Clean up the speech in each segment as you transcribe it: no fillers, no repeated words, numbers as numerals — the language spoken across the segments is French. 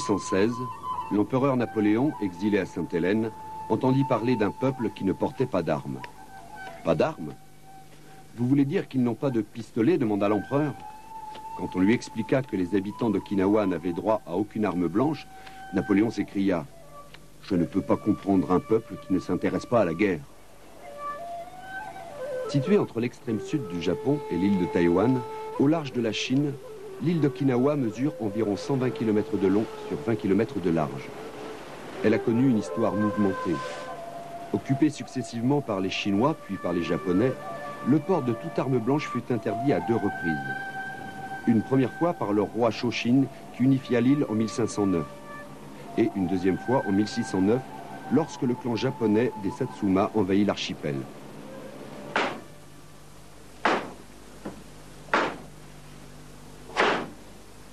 1816, l'empereur Napoléon, exilé à Sainte-Hélène, entendit parler d'un peuple qui ne portait pas d'armes. Pas d'armes? Vous voulez dire qu'ils n'ont pas de pistolet, demanda l'empereur. Quand on lui expliqua que les habitants d'Okinawa n'avaient droit à aucune arme blanche, Napoléon s'écria « Je ne peux pas comprendre un peuple qui ne s'intéresse pas à la guerre. » Située entre l'extrême sud du Japon et l'île de Taïwan, au large de la Chine, l'île d'Okinawa mesure environ 120 km de long sur 20 km de large. Elle a connu une histoire mouvementée. Occupée successivement par les Chinois puis par les Japonais, le port de toute arme blanche fut interdit à 2 reprises. Une première fois par le roi Shōshin qui unifia l'île en 1509. Et une deuxième fois en 1609, lorsque le clan japonais des Satsuma envahit l'archipel.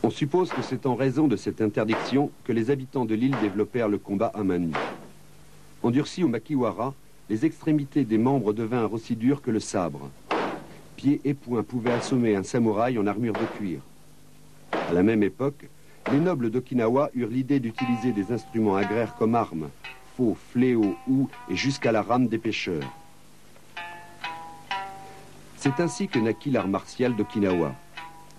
On suppose que c'est en raison de cette interdiction que les habitants de l'île développèrent le combat à main nue. Endurcis au makiwara, les extrémités des membres devinrent aussi dures que le sabre. Pieds et poings pouvaient assommer un samouraï en armure de cuir. À la même époque, les nobles d'Okinawa eurent l'idée d'utiliser des instruments agraires comme armes, faux, fléaux, houes et jusqu'à la rame des pêcheurs. C'est ainsi que naquit l'art martial d'Okinawa.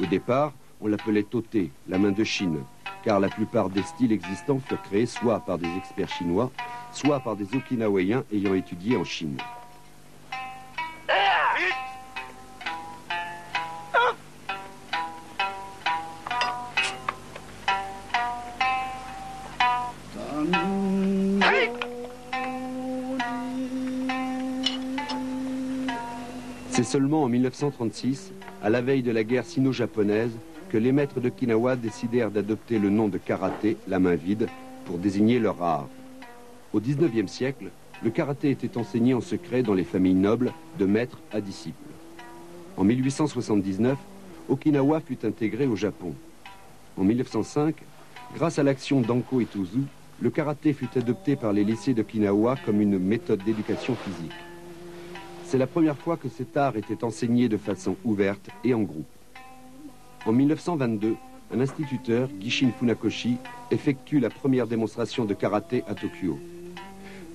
Au départ, on l'appelait Toté, la main de Chine, car la plupart des styles existants furent créés soit par des experts chinois, soit par des Okinawaïens ayant étudié en Chine. C'est seulement en 1936, à la veille de la guerre sino-japonaise, que les maîtres d'Okinawa décidèrent d'adopter le nom de karaté, la main vide, pour désigner leur art. Au XIXe siècle, le karaté était enseigné en secret dans les familles nobles, de maître à disciple. En 1879, Okinawa fut intégré au Japon. En 1905, grâce à l'action d'Anko Itozu, le karaté fut adopté par les lycées d'Okinawa comme une méthode d'éducation physique. C'est la première fois que cet art était enseigné de façon ouverte et en groupe. En 1922, un instituteur, Gishin Funakoshi, effectue la première démonstration de karaté à Tokyo.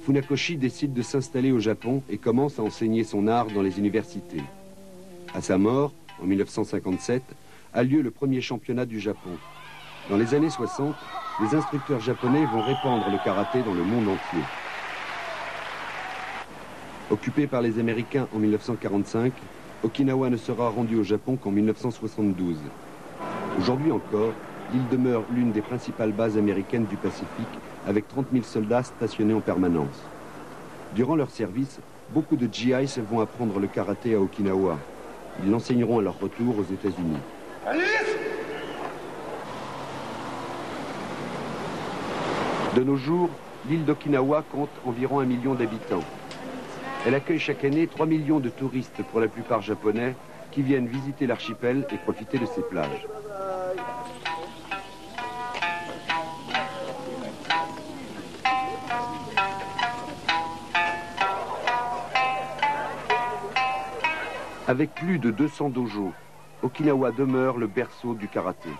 Funakoshi décide de s'installer au Japon et commence à enseigner son art dans les universités. À sa mort, en 1957, a lieu le premier championnat du Japon. Dans les années 60, les instructeurs japonais vont répandre le karaté dans le monde entier. Occupé par les Américains en 1945, Okinawa ne sera rendu au Japon qu'en 1972. Aujourd'hui encore, l'île demeure l'une des principales bases américaines du Pacifique, avec 30 000 soldats stationnés en permanence. Durant leur service, beaucoup de GIs vont apprendre le karaté à Okinawa. Ils l'enseigneront à leur retour aux États-Unis. De nos jours, l'île d'Okinawa compte environ 1 million d'habitants. Elle accueille chaque année 3 millions de touristes, pour la plupart japonais, qui viennent visiter l'archipel et profiter de ses plages. Avec plus de 200 dojos, Okinawa demeure le berceau du karaté.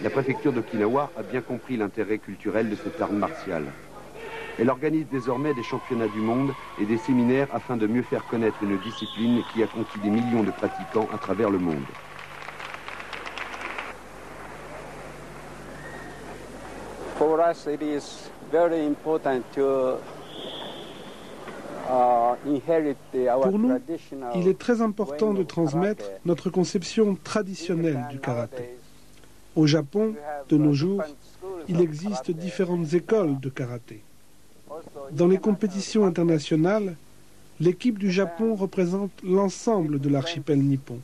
La préfecture d'Okinawa a bien compris l'intérêt culturel de cette arme martiale. Elle organise désormais des championnats du monde et des séminaires afin de mieux faire connaître une discipline qui a conquis des millions de pratiquants à travers le monde. For us, it is very important to inherit our Pour nous, traditional il est très important way de of transmettre karate. notre conception traditionnelle du karaté. Au Japon, de nos jours, il existe différentes écoles de karaté. Dans les compétitions internationales, l'équipe du Japon représente l'ensemble de l'archipel nippon,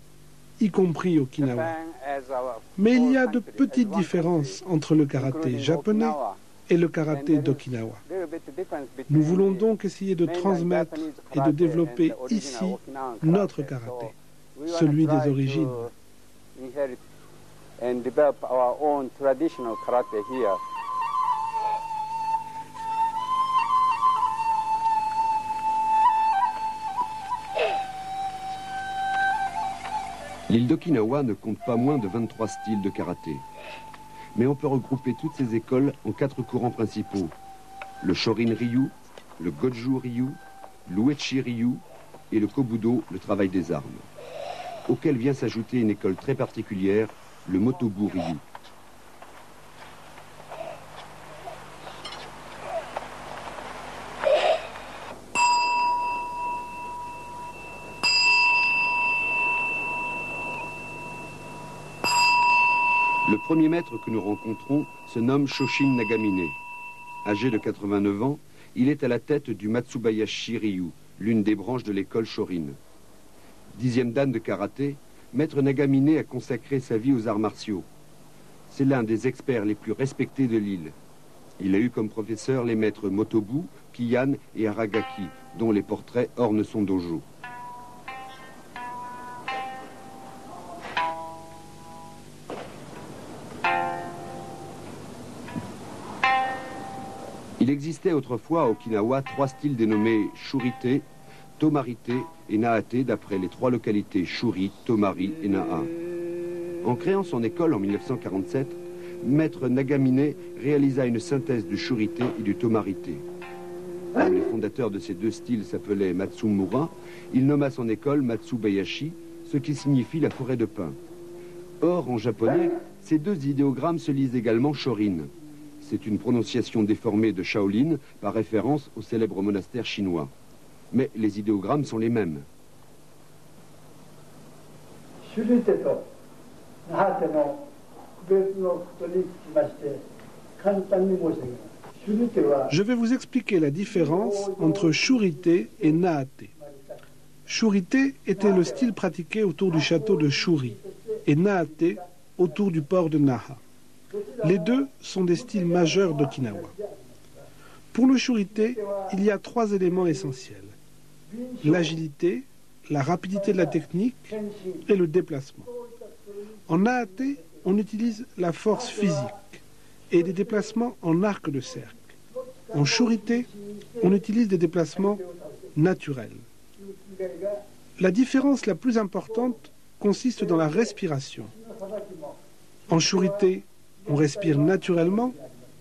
y compris Okinawa. Mais il y a de petites différences entre le karaté japonais et le karaté d'Okinawa. Nous voulons donc essayer de transmettre et de développer ici notre karaté, celui des origines. L'île d'Okinawa ne compte pas moins de 23 styles de karaté. Mais on peut regrouper toutes ces écoles en 4 courants principaux. Le Shorin Ryu, le Goju Ryu, l'Uechi Ryu et le Kobudo, le travail des armes, auquel vient s'ajouter une école très particulière, le Motobu Ryu. Le premier maître que nous rencontrons se nomme Shoshin Nagamine. Âgé de 89 ans, il est à la tête du Matsubayashi Ryu, l'une des branches de l'école Shorin. 10e dan de karaté, maître Nagamine a consacré sa vie aux arts martiaux. C'est l'un des experts les plus respectés de l'île. Il a eu comme professeurs les maîtres Motobu, Kiyan et Aragaki, dont les portraits ornent son dojo. Il existait autrefois à Okinawa 3 styles dénommés Shurite, Tomarite et Naate d'après les 3 localités Shuri, Tomari et Naha. En créant son école en 1947, maître Nagamine réalisa une synthèse du Shurite et du Tomarite. Comme les fondateurs de ces 2 styles s'appelaient Matsumura, il nomma son école Matsubayashi, ce qui signifie la forêt de pins. Or, en japonais, ces 2 idéogrammes se lisent également Shorin. C'est une prononciation déformée de Shaolin par référence au célèbre monastère chinois. Mais les idéogrammes sont les mêmes. Je vais vous expliquer la différence entre Shurite et Naate. Shurite était le style pratiqué autour du château de Shuri et Naate autour du port de Naha. Les 2 sont des styles majeurs d'Okinawa. Pour le Shurite, il y a 3 éléments essentiels. L'agilité, la rapidité de la technique et le déplacement. En Naate, on utilise la force physique et des déplacements en arc de cercle. En Shurite, on utilise des déplacements naturels. La différence la plus importante consiste dans la respiration. En Shurite, on respire naturellement,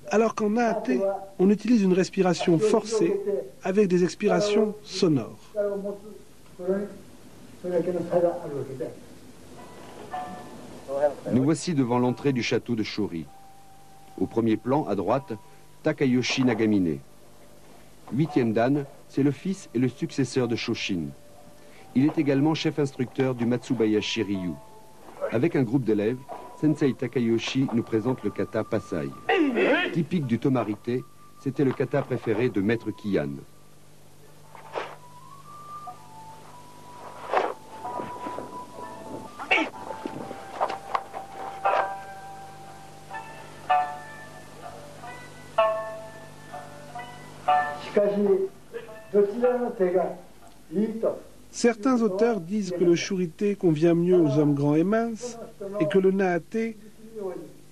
alors qu'en Naate, on utilise une respiration forcée avec des expirations sonores. Nous voici devant l'entrée du château de Shuri. Au premier plan, à droite, Takayoshi Nagamine. 8e dan, c'est le fils et le successeur de Shoshin. Il est également chef instructeur du Matsubayashi Ryu. Avec un groupe d'élèves, Sensei Takayoshi nous présente le kata Pasai. Typique du Tomarite, c'était le kata préféré de maître Kiyan. Certains auteurs disent que le Shurite convient mieux aux hommes grands et minces et que le Naate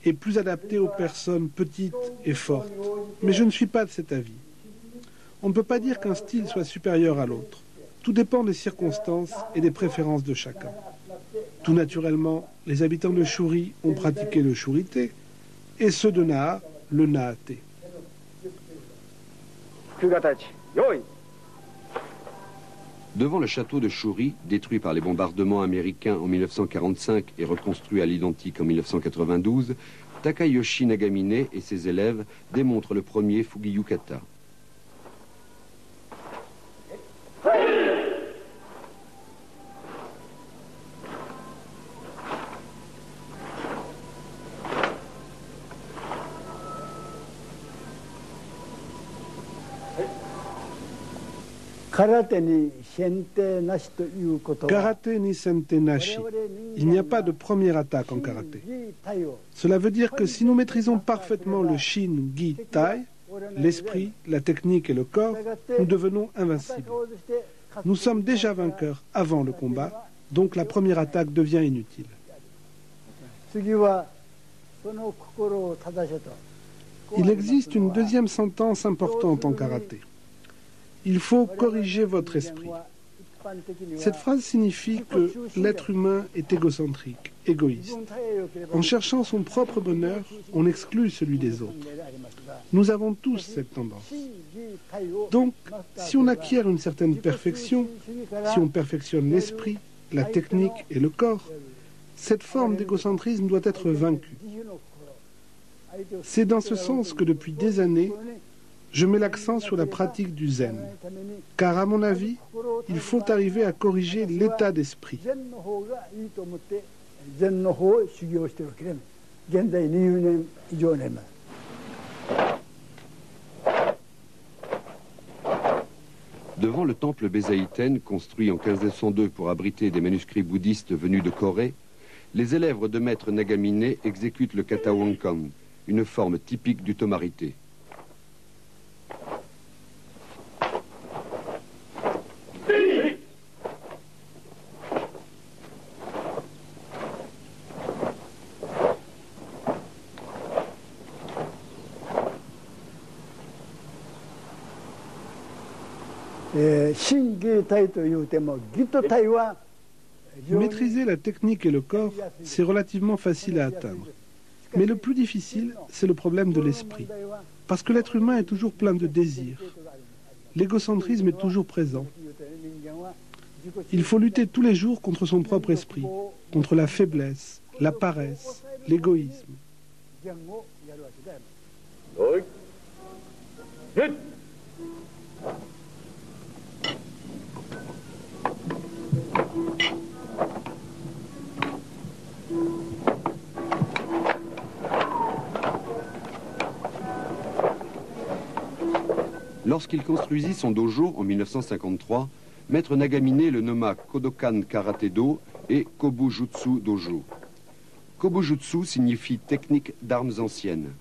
est plus adapté aux personnes petites et fortes. Mais je ne suis pas de cet avis. On ne peut pas dire qu'un style soit supérieur à l'autre. Tout dépend des circonstances et des préférences de chacun. Tout naturellement, les habitants de Shuri ont pratiqué le Shurite et ceux de Naha, le Naate. Devant le château de Shuri, détruit par les bombardements américains en 1945 et reconstruit à l'identique en 1992, Takayoshi Nagamine et ses élèves démontrent le premier Fugiyu Kata. Karaté ni sente nashi. Il n'y a pas de première attaque en karaté. Cela veut dire que si nous maîtrisons parfaitement le shin, gi, tai, l'esprit, la technique et le corps, nous devenons invincibles. Nous sommes déjà vainqueurs avant le combat, donc la première attaque devient inutile. Il existe une deuxième sentence importante en karaté. Il faut corriger votre esprit. Cette phrase signifie que l'être humain est égocentrique, égoïste. En cherchant son propre bonheur, on exclut celui des autres. Nous avons tous cette tendance. Donc, si on acquiert une certaine perfection, si on perfectionne l'esprit, la technique et le corps, cette forme d'égocentrisme doit être vaincue. C'est dans ce sens que depuis des années, je mets l'accent sur la pratique du zen. Car à mon avis, il faut arriver à corriger l'état d'esprit. Devant le temple Bézaïten, construit en 1502 pour abriter des manuscrits bouddhistes venus de Corée, les élèves de maître Nagamine exécutent le kata Wonkan, une forme typique du Tomarité. Maîtriser la technique et le corps, c'est relativement facile à atteindre. Mais le plus difficile, c'est le problème de l'esprit. Parce que l'être humain est toujours plein de désirs. L'égocentrisme est toujours présent. Il faut lutter tous les jours contre son propre esprit, contre la faiblesse, la paresse, l'égoïsme. Lorsqu'il construisit son dojo en 1953, maître Nagamine le nomma Kodokan Karate-do et Kobujutsu Dojo. Kobujutsu signifie technique d'armes anciennes.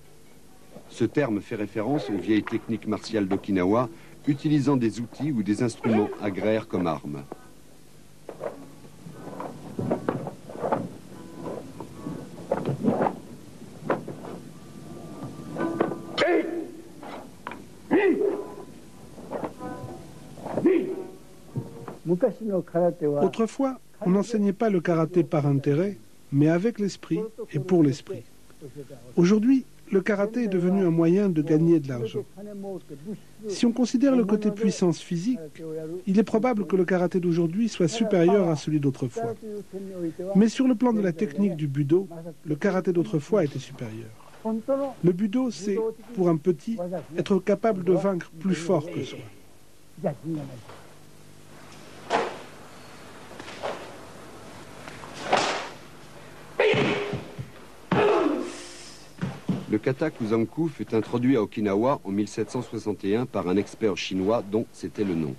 Ce terme fait référence aux vieilles techniques martiales d'Okinawa, utilisant des outils ou des instruments agraires comme armes. Autrefois, on n'enseignait pas le karaté par intérêt, mais avec l'esprit et pour l'esprit. Aujourd'hui, le karaté est devenu un moyen de gagner de l'argent. Si on considère le côté puissance physique, il est probable que le karaté d'aujourd'hui soit supérieur à celui d'autrefois. Mais sur le plan de la technique du budo, le karaté d'autrefois était supérieur. Le budo, c'est, pour un petit, être capable de vaincre plus fort que soi. Le kata Kuzanku fut introduit à Okinawa en 1761 par un expert chinois dont c'était le nom.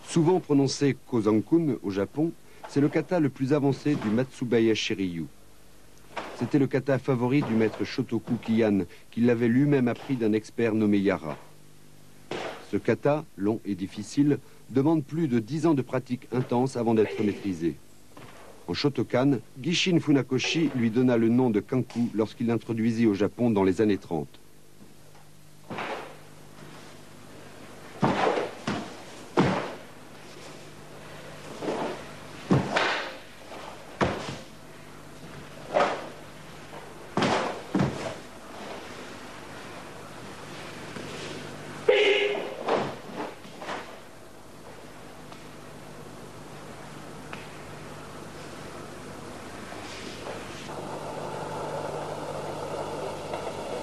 Souvent prononcé Kozankun au Japon, c'est le kata le plus avancé du Matsubayashi Ryu. C'était le kata favori du maître Shotoku Kiyan, qui l'avait lui-même appris d'un expert nommé Yara. Ce kata, long et difficile, demande plus de 10 ans de pratique intense avant d'être maîtrisé. En Shotokan, Gishin Funakoshi lui donna le nom de Kanku lorsqu'il l'introduisit au Japon dans les années 30.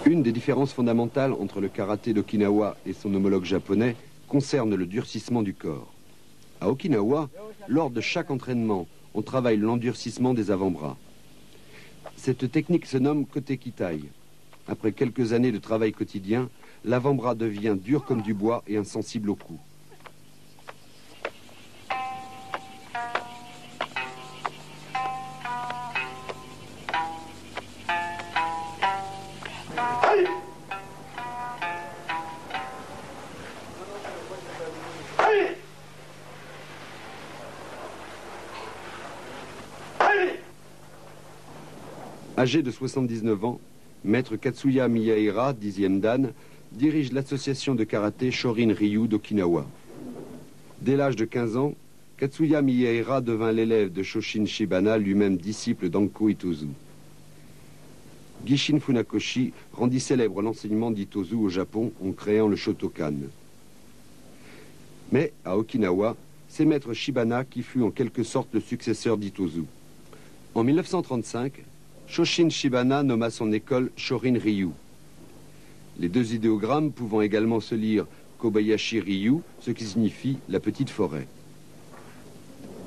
Une des différences fondamentales entre le karaté d'Okinawa et son homologue japonais concerne le durcissement du corps. À Okinawa, lors de chaque entraînement, on travaille l'endurcissement des avant-bras. Cette technique se nomme kotekitai. Après quelques années de travail quotidien, l'avant-bras devient dur comme du bois et insensible au coup. Âgé de 79 ans, maître Katsuya Miyaira, 10e dan, dirige l'association de karaté Shorin Ryu d'Okinawa. Dès l'âge de 15 ans, Katsuya Miyaehira devint l'élève de Shoshin Shibana, lui-même disciple d'Anko Itozu. Gishin Funakoshi rendit célèbre l'enseignement d'Itozu au Japon en créant le Shotokan. Mais, à Okinawa, c'est maître Shibana qui fut en quelque sorte le successeur d'Itozu. En 1935, Shoshin Shibana nomma son école Shorin Ryu. Les deux idéogrammes pouvant également se lire Kobayashi Ryu, ce qui signifie la petite forêt.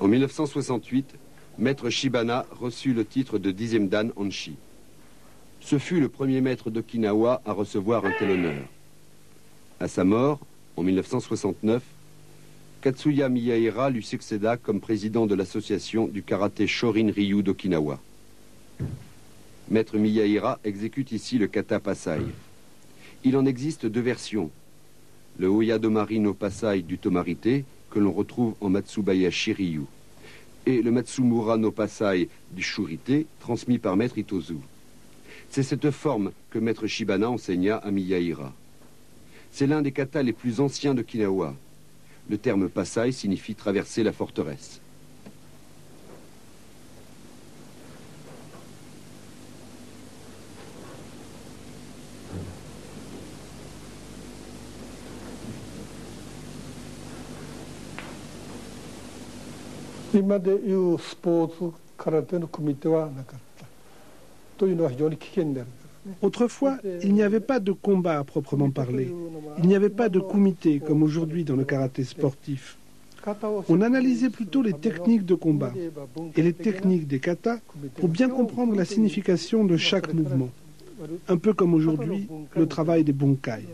En 1968, maître Shibana reçut le titre de 10e dan Anshi. Ce fut le premier maître d'Okinawa à recevoir un tel honneur. À sa mort, en 1969, Katsuya Miyaehira lui succéda comme président de l'association du karaté Shorin Ryu d'Okinawa. Maître Miyaehira exécute ici le kata Pasai. Il en existe deux versions. Le Oyadomari no Pasai du Tomarite, que l'on retrouve en Matsubayashi Ryu, et le Matsumura no Pasai du Shurite, transmis par maître Itozu. C'est cette forme que maître Shibana enseigna à Miyaehira. C'est l'un des katas les plus anciens d'Okinawa. Le terme Pasai signifie traverser la forteresse. Autrefois, il n'y avait pas de combat à proprement parler. Il n'y avait pas de kumite comme aujourd'hui dans le karaté sportif. On analysait plutôt les techniques de combat et les techniques des katas pour bien comprendre la signification de chaque mouvement. Un peu comme aujourd'hui, le travail des bunkai.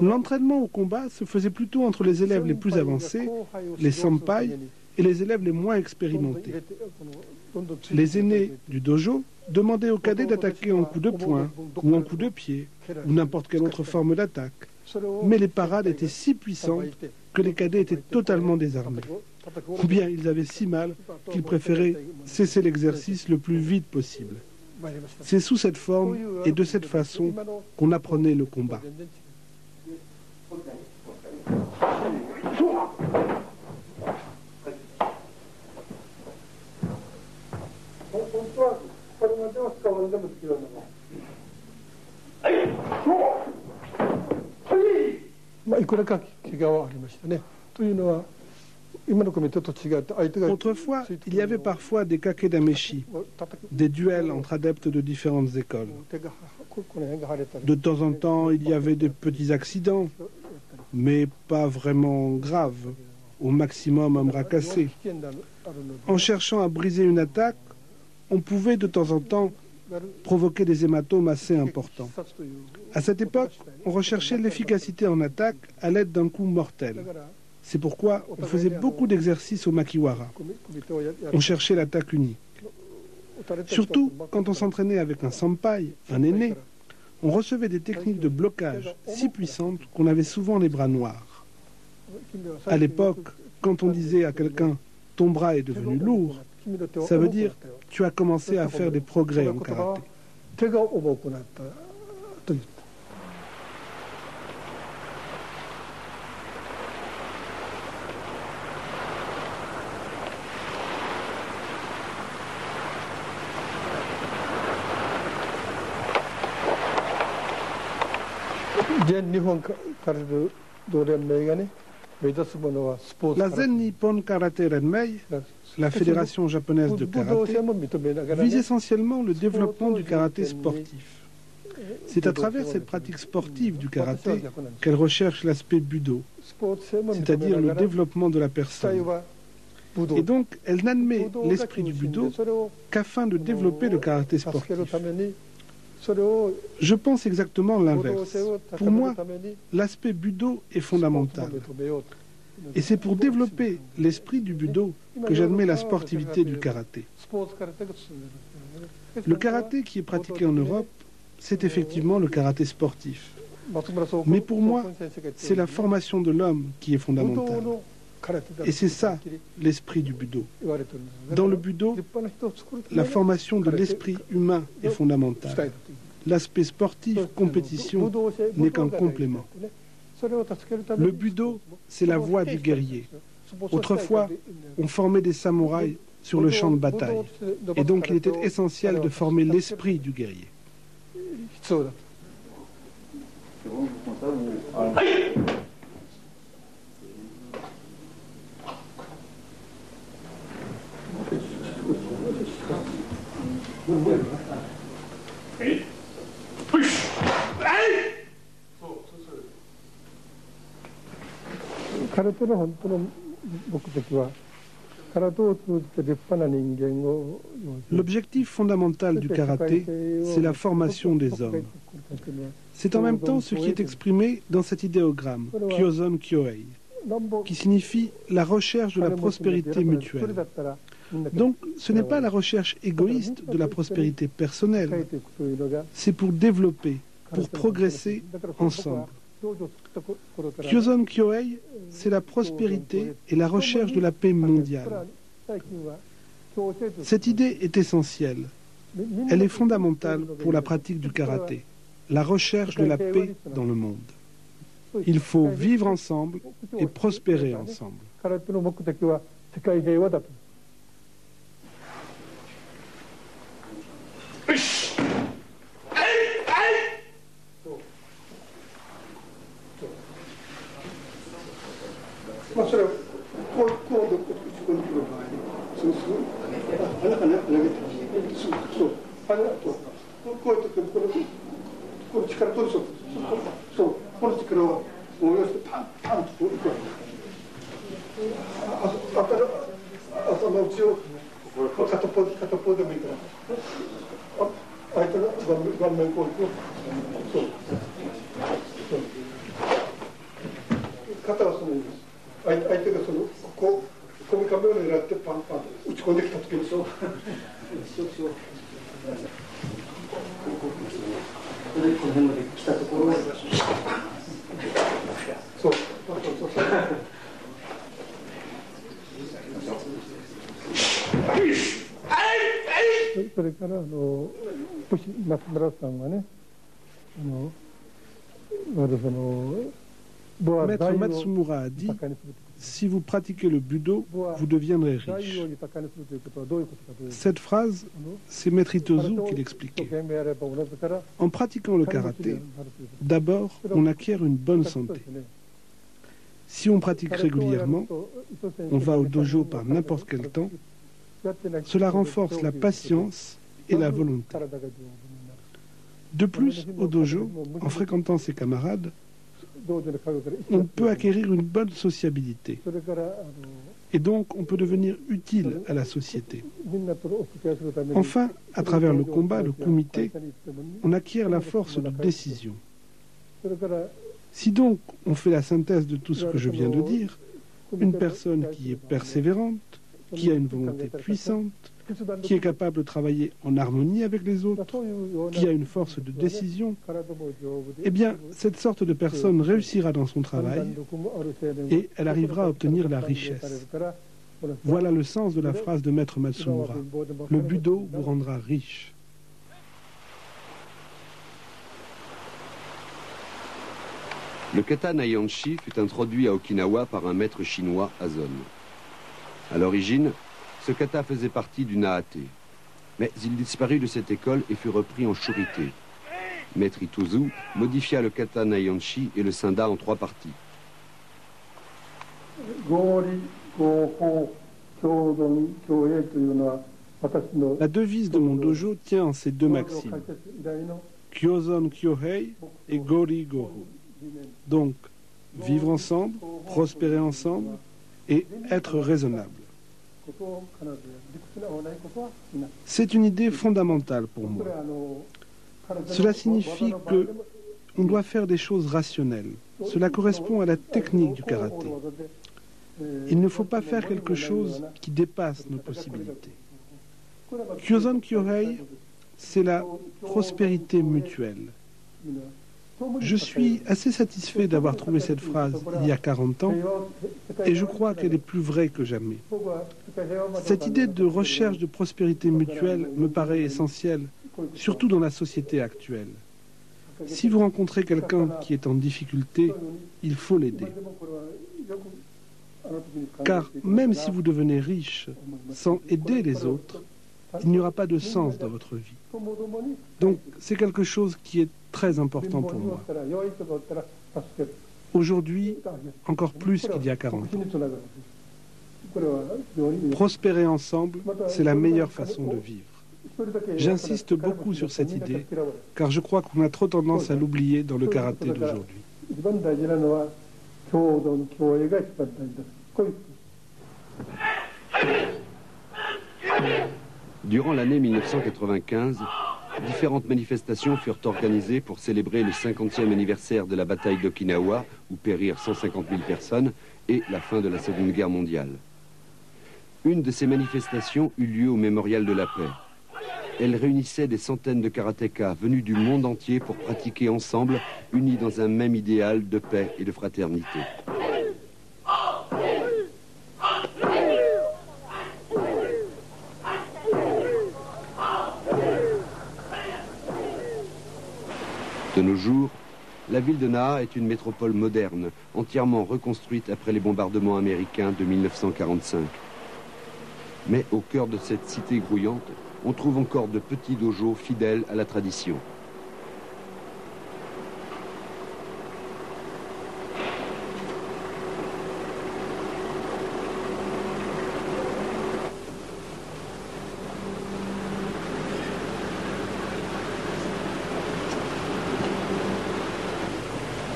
L'entraînement au combat se faisait plutôt entre les élèves les plus avancés, les senpai, et les élèves les moins expérimentés. Les aînés du dojo demandaient aux cadets d'attaquer en coup de poing ou en coup de pied ou n'importe quelle autre forme d'attaque. Mais les parades étaient si puissantes que les cadets étaient totalement désarmés. Ou bien ils avaient si mal qu'ils préféraient cesser l'exercice le plus vite possible. C'est sous cette forme et de cette façon qu'on apprenait le combat. Autrefois, il y avait parfois des kakedameshi, des duels entre adeptes de différentes écoles. De temps en temps, il y avait des petits accidents, mais pas vraiment graves, au maximum un bras cassé. En cherchant à briser une attaque, on pouvait de temps en temps provoquer des hématomes assez importants. À cette époque, on recherchait l'efficacité en attaque à l'aide d'un coup mortel. C'est pourquoi on faisait beaucoup d'exercices au makiwara. On cherchait l'attaque unique. Surtout quand on s'entraînait avec un senpai, un aîné, on recevait des techniques de blocage si puissantes qu'on avait souvent les bras noirs. À l'époque, quand on disait à quelqu'un « ton bras est devenu lourd », ça veut dire « tu as commencé à faire des progrès en karaté ». La Zen Nippon Karate Renmei, la fédération japonaise de karaté, vise essentiellement le développement du karaté sportif. C'est à travers cette pratique sportive du karaté qu'elle recherche l'aspect budo, c'est-à-dire le développement de la personne. Et donc, elle n'admet l'esprit du budo qu'afin de développer le karaté sportif. Je pense exactement l'inverse. Pour moi, l'aspect budo est fondamental. Et c'est pour développer l'esprit du budo que j'admets la sportivité du karaté. Le karaté qui est pratiqué en Europe, c'est effectivement le karaté sportif. Mais pour moi, c'est la formation de l'homme qui est fondamentale. Et c'est ça, l'esprit du budo. Dans le budo, la formation de l'esprit humain est fondamentale. L'aspect sportif, compétition, n'est qu'un complément. Le budo, c'est la voie du guerrier. Autrefois, on formait des samouraïs sur le champ de bataille. Et donc, il était essentiel de former l'esprit du guerrier. L'objectif fondamental du karaté, c'est la formation des hommes. C'est en même temps ce qui est exprimé dans cet idéogramme, Kyozon Kyohei, qui signifie la recherche de la prospérité mutuelle. Donc, ce n'est pas la recherche égoïste de la prospérité personnelle, c'est pour développer, pour progresser ensemble. Kyozon Kyohei, c'est la prospérité et la recherche de la paix mondiale. Cette idée est essentielle. Elle est fondamentale pour la pratique du karaté, la recherche de la paix dans le monde. Il faut vivre ensemble et prospérer ensemble. それから松村さんがね、Maître Matsumura a dit, si vous pratiquez le budo, vous deviendrez riche. Cette phrase, c'est Maître Itozu qui l'expliquait. En pratiquant le karaté, d'abord, on acquiert une bonne santé. Si on pratique régulièrement, on va au dojo par n'importe quel temps, cela renforce la patience et la volonté. De plus, au dojo, en fréquentant ses camarades, on peut acquérir une bonne sociabilité. Et donc, on peut devenir utile à la société. Enfin, à travers le combat, le kumite, on acquiert la force de décision. Si donc on fait la synthèse de tout ce que je viens de dire, une personne qui est persévérante, qui a une volonté puissante, qui est capable de travailler en harmonie avec les autres, qui a une force de décision, eh bien, cette sorte de personne réussira dans son travail et elle arrivera à obtenir la richesse. Voilà le sens de la phrase de Maître Matsumura. Le budo vous rendra riche. Le kata Naihanchi fut introduit à Okinawa par un maître chinois, Azon. À l'origine, ce kata faisait partie du Naate. Mais il disparut de cette école et fut repris en Shurite. Maître Itozu modifia le kata Naihanchi et le scinda en 3 parties. La devise de mon dojo tient en ces 2 maximes. Kyozon Kyohei et Gori Goho. Donc, vivre ensemble, prospérer ensemble et être raisonnable. C'est une idée fondamentale pour moi. Cela signifie que on doit faire des choses rationnelles. Cela correspond à la technique du karaté. Il ne faut pas faire quelque chose qui dépasse nos possibilités. Kyozon Kyohei, c'est la prospérité mutuelle. Je suis assez satisfait d'avoir trouvé cette phrase il y a 40 ans et je crois qu'elle est plus vraie que jamais. Cette idée de recherche de prospérité mutuelle me paraît essentielle, surtout dans la société actuelle. Si vous rencontrez quelqu'un qui est en difficulté, il faut l'aider. Car même si vous devenez riche sans aider les autres, il n'y aura pas de sens dans votre vie. Donc c'est quelque chose qui est très important pour moi. Aujourd'hui, encore plus qu'il y a 40 ans. Prospérer ensemble, c'est la meilleure façon de vivre. J'insiste beaucoup sur cette idée, car je crois qu'on a trop tendance à l'oublier dans le karaté d'aujourd'hui. Durant l'année 1995, différentes manifestations furent organisées pour célébrer le 50e anniversaire de la bataille d'Okinawa, où périrent 150 000 personnes, et la fin de la Seconde Guerre mondiale. Une de ces manifestations eut lieu au Mémorial de la Paix. Elle réunissait des centaines de karatékas venus du monde entier pour pratiquer ensemble, unis dans un même idéal de paix et de fraternité. De nos jours, la ville de Naha est une métropole moderne, entièrement reconstruite après les bombardements américains de 1945. Mais au cœur de cette cité grouillante, on trouve encore de petits dojos fidèles à la tradition.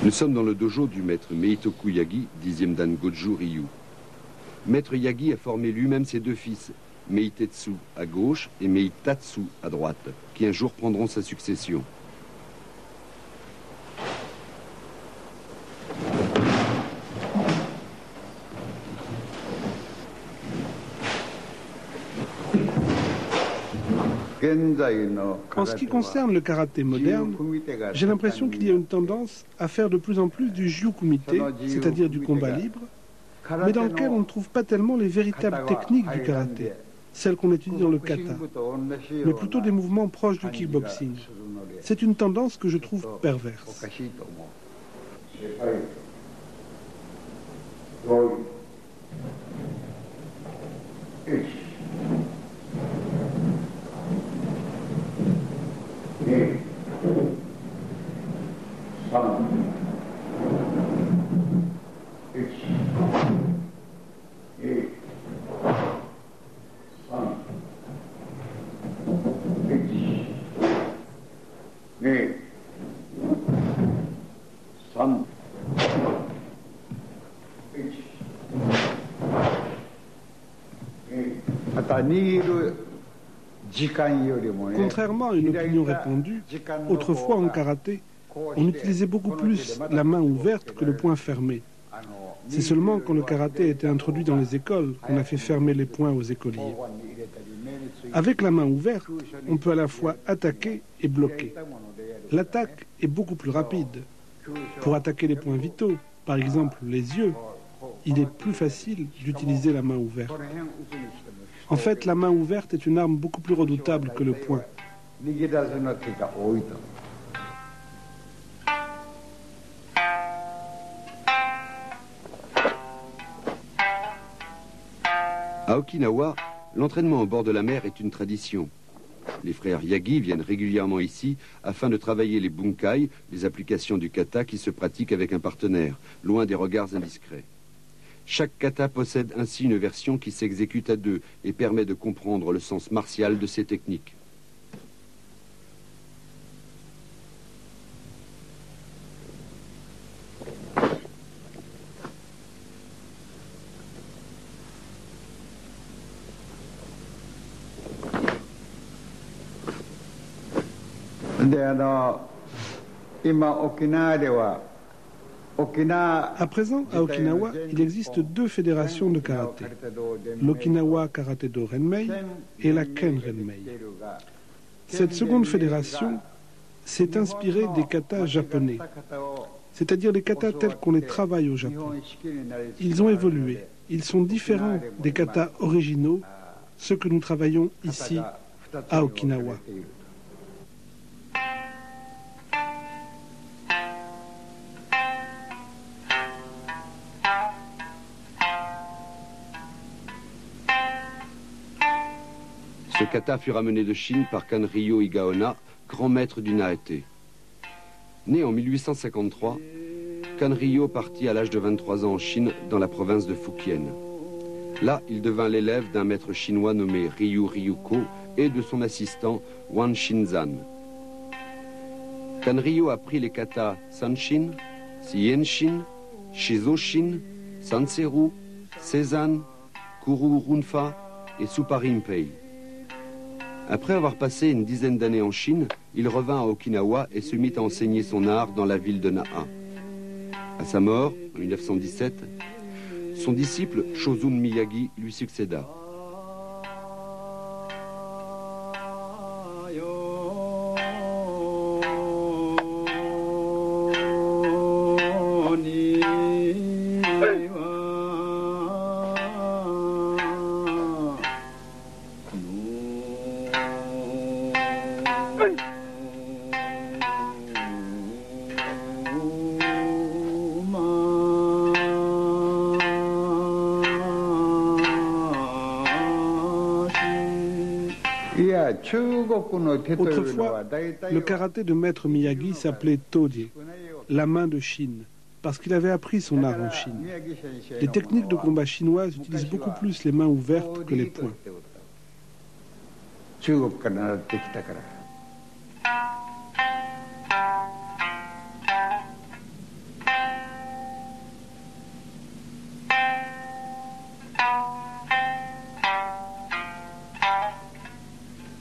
Nous sommes dans le dojo du maître Meitoku Yagi, 10e dan Goju Ryu. Maître Yagi a formé lui-même ses deux fils, Meitetsu à gauche et Meitatsu à droite, qui un jour prendront sa succession. En ce qui concerne le karaté moderne, j'ai l'impression qu'il y a une tendance à faire de plus en plus du Jiu-Kumite, c'est-à-dire du combat libre, mais dans lequel on ne trouve pas tellement les véritables techniques du karaté, celles qu'on étudie dans le kata, mais plutôt des mouvements proches du kickboxing. C'est une tendance que je trouve perverse. Contrairement à une opinion répandue, autrefois en karaté, on utilisait beaucoup plus la main ouverte que le poing fermé. C'est seulement quand le karaté a été introduit dans les écoles qu'on a fait fermer les poings aux écoliers. Avec la main ouverte, on peut à la fois attaquer et bloquer. L'attaque est beaucoup plus rapide. Pour attaquer les points vitaux, par exemple les yeux, il est plus facile d'utiliser la main ouverte. En fait, la main ouverte est une arme beaucoup plus redoutable que le poing. À Okinawa, l'entraînement au bord de la mer est une tradition. Les frères Yagi viennent régulièrement ici afin de travailler les bunkai, les applications du kata qui se pratiquent avec un partenaire, loin des regards indiscrets. Chaque kata possède ainsi une version qui s'exécute à deux et permet de comprendre le sens martial de ces techniques. À présent, à Okinawa, il existe deux fédérations de karaté, l'Okinawa Karaté-do Renmei et la Ken Renmei. Cette seconde fédération s'est inspirée des katas japonais, c'est-à-dire les katas tels qu'on les travaille au Japon. Ils ont évolué, ils sont différents des katas originaux, ceux que nous travaillons ici à Okinawa. Ce kata fut ramené de Chine par Kanryo Igaona, grand maître du Naate. Né en 1853, Kanryo partit à l'âge de 23 ans en Chine, dans la province de Fujian. Là, il devint l'élève d'un maître chinois nommé Ryu Ryuko et de son assistant Wan Shinzan. Kanryo apprit les katas Sanshin, Sienshin, Shizoshin, Sanseru, Sezan, Kuru Runfa et Suparimpei. Après avoir passé une dizaine d'années en Chine, il revint à Okinawa et se mit à enseigner son art dans la ville de Naha. À sa mort, en 1917, son disciple Shozun Miyagi lui succéda. Autrefois, le karaté de maître Miyagi s'appelait Todie, la main de Chine, parce qu'il avait appris son art en Chine. Les techniques de combat chinoises utilisent beaucoup plus les mains ouvertes que les poings.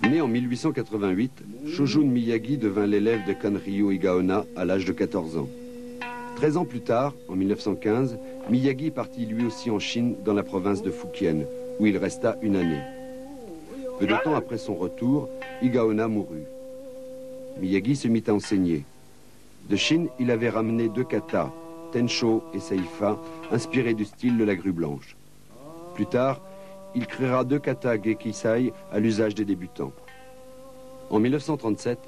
Né en 1888, Shojun Miyagi devint l'élève de Kanryo Igaona à l'âge de 14 ans. 13 ans plus tard, en 1915, Miyagi partit lui aussi en Chine, dans la province de Fujian, où il resta une année. Peu de temps après son retour, Igaona mourut. Miyagi se mit à enseigner. De Chine, il avait ramené 2 katas, Tensho et Seifa, inspirés du style de la grue blanche. Plus tard, il créera 2 katas Gekisai à l'usage des débutants. En 1937,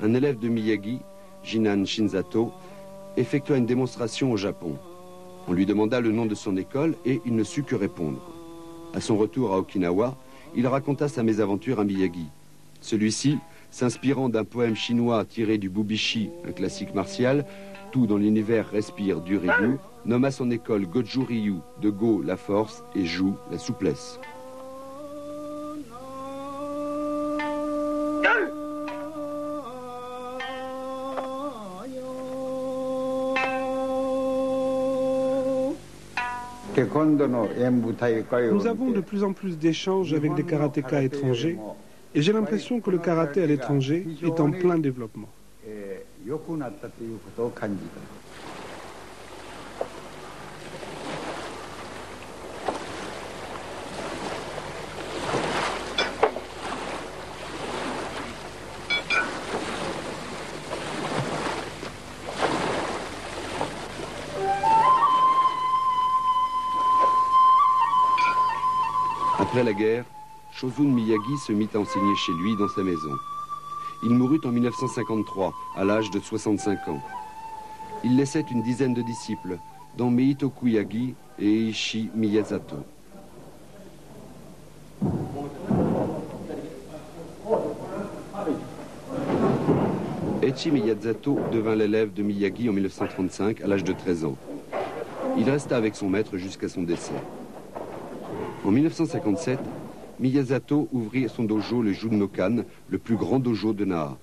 un élève de Miyagi, Jinan Shinzato, effectua une démonstration au Japon. On lui demanda le nom de son école et il ne sut que répondre. À son retour à Okinawa, il raconta sa mésaventure à Miyagi. Celui-ci, s'inspirant d'un poème chinois tiré du Bubishi, un classique martial, tout dans l'univers respire du Ryu, nomma son école Goju Ryu, de Go la force et Ju la souplesse. Nous avons de plus en plus d'échanges avec des karatékas étrangers et j'ai l'impression que le karaté à l'étranger est en plein développement. Après la guerre, Shozun Miyagi se mit à enseigner chez lui dans sa maison. Il mourut en 1953, à l'âge de 65 ans. Il laissait une dizaine de disciples, dont Meito Kuyagi et Eiichi Miyazato. Eiichi Miyazato devint l'élève de Miyagi en 1935, à l'âge de 13 ans. Il resta avec son maître jusqu'à son décès. En 1957, Miyazato ouvrit son dojo, le Junnokan, le plus grand dojo de Naha.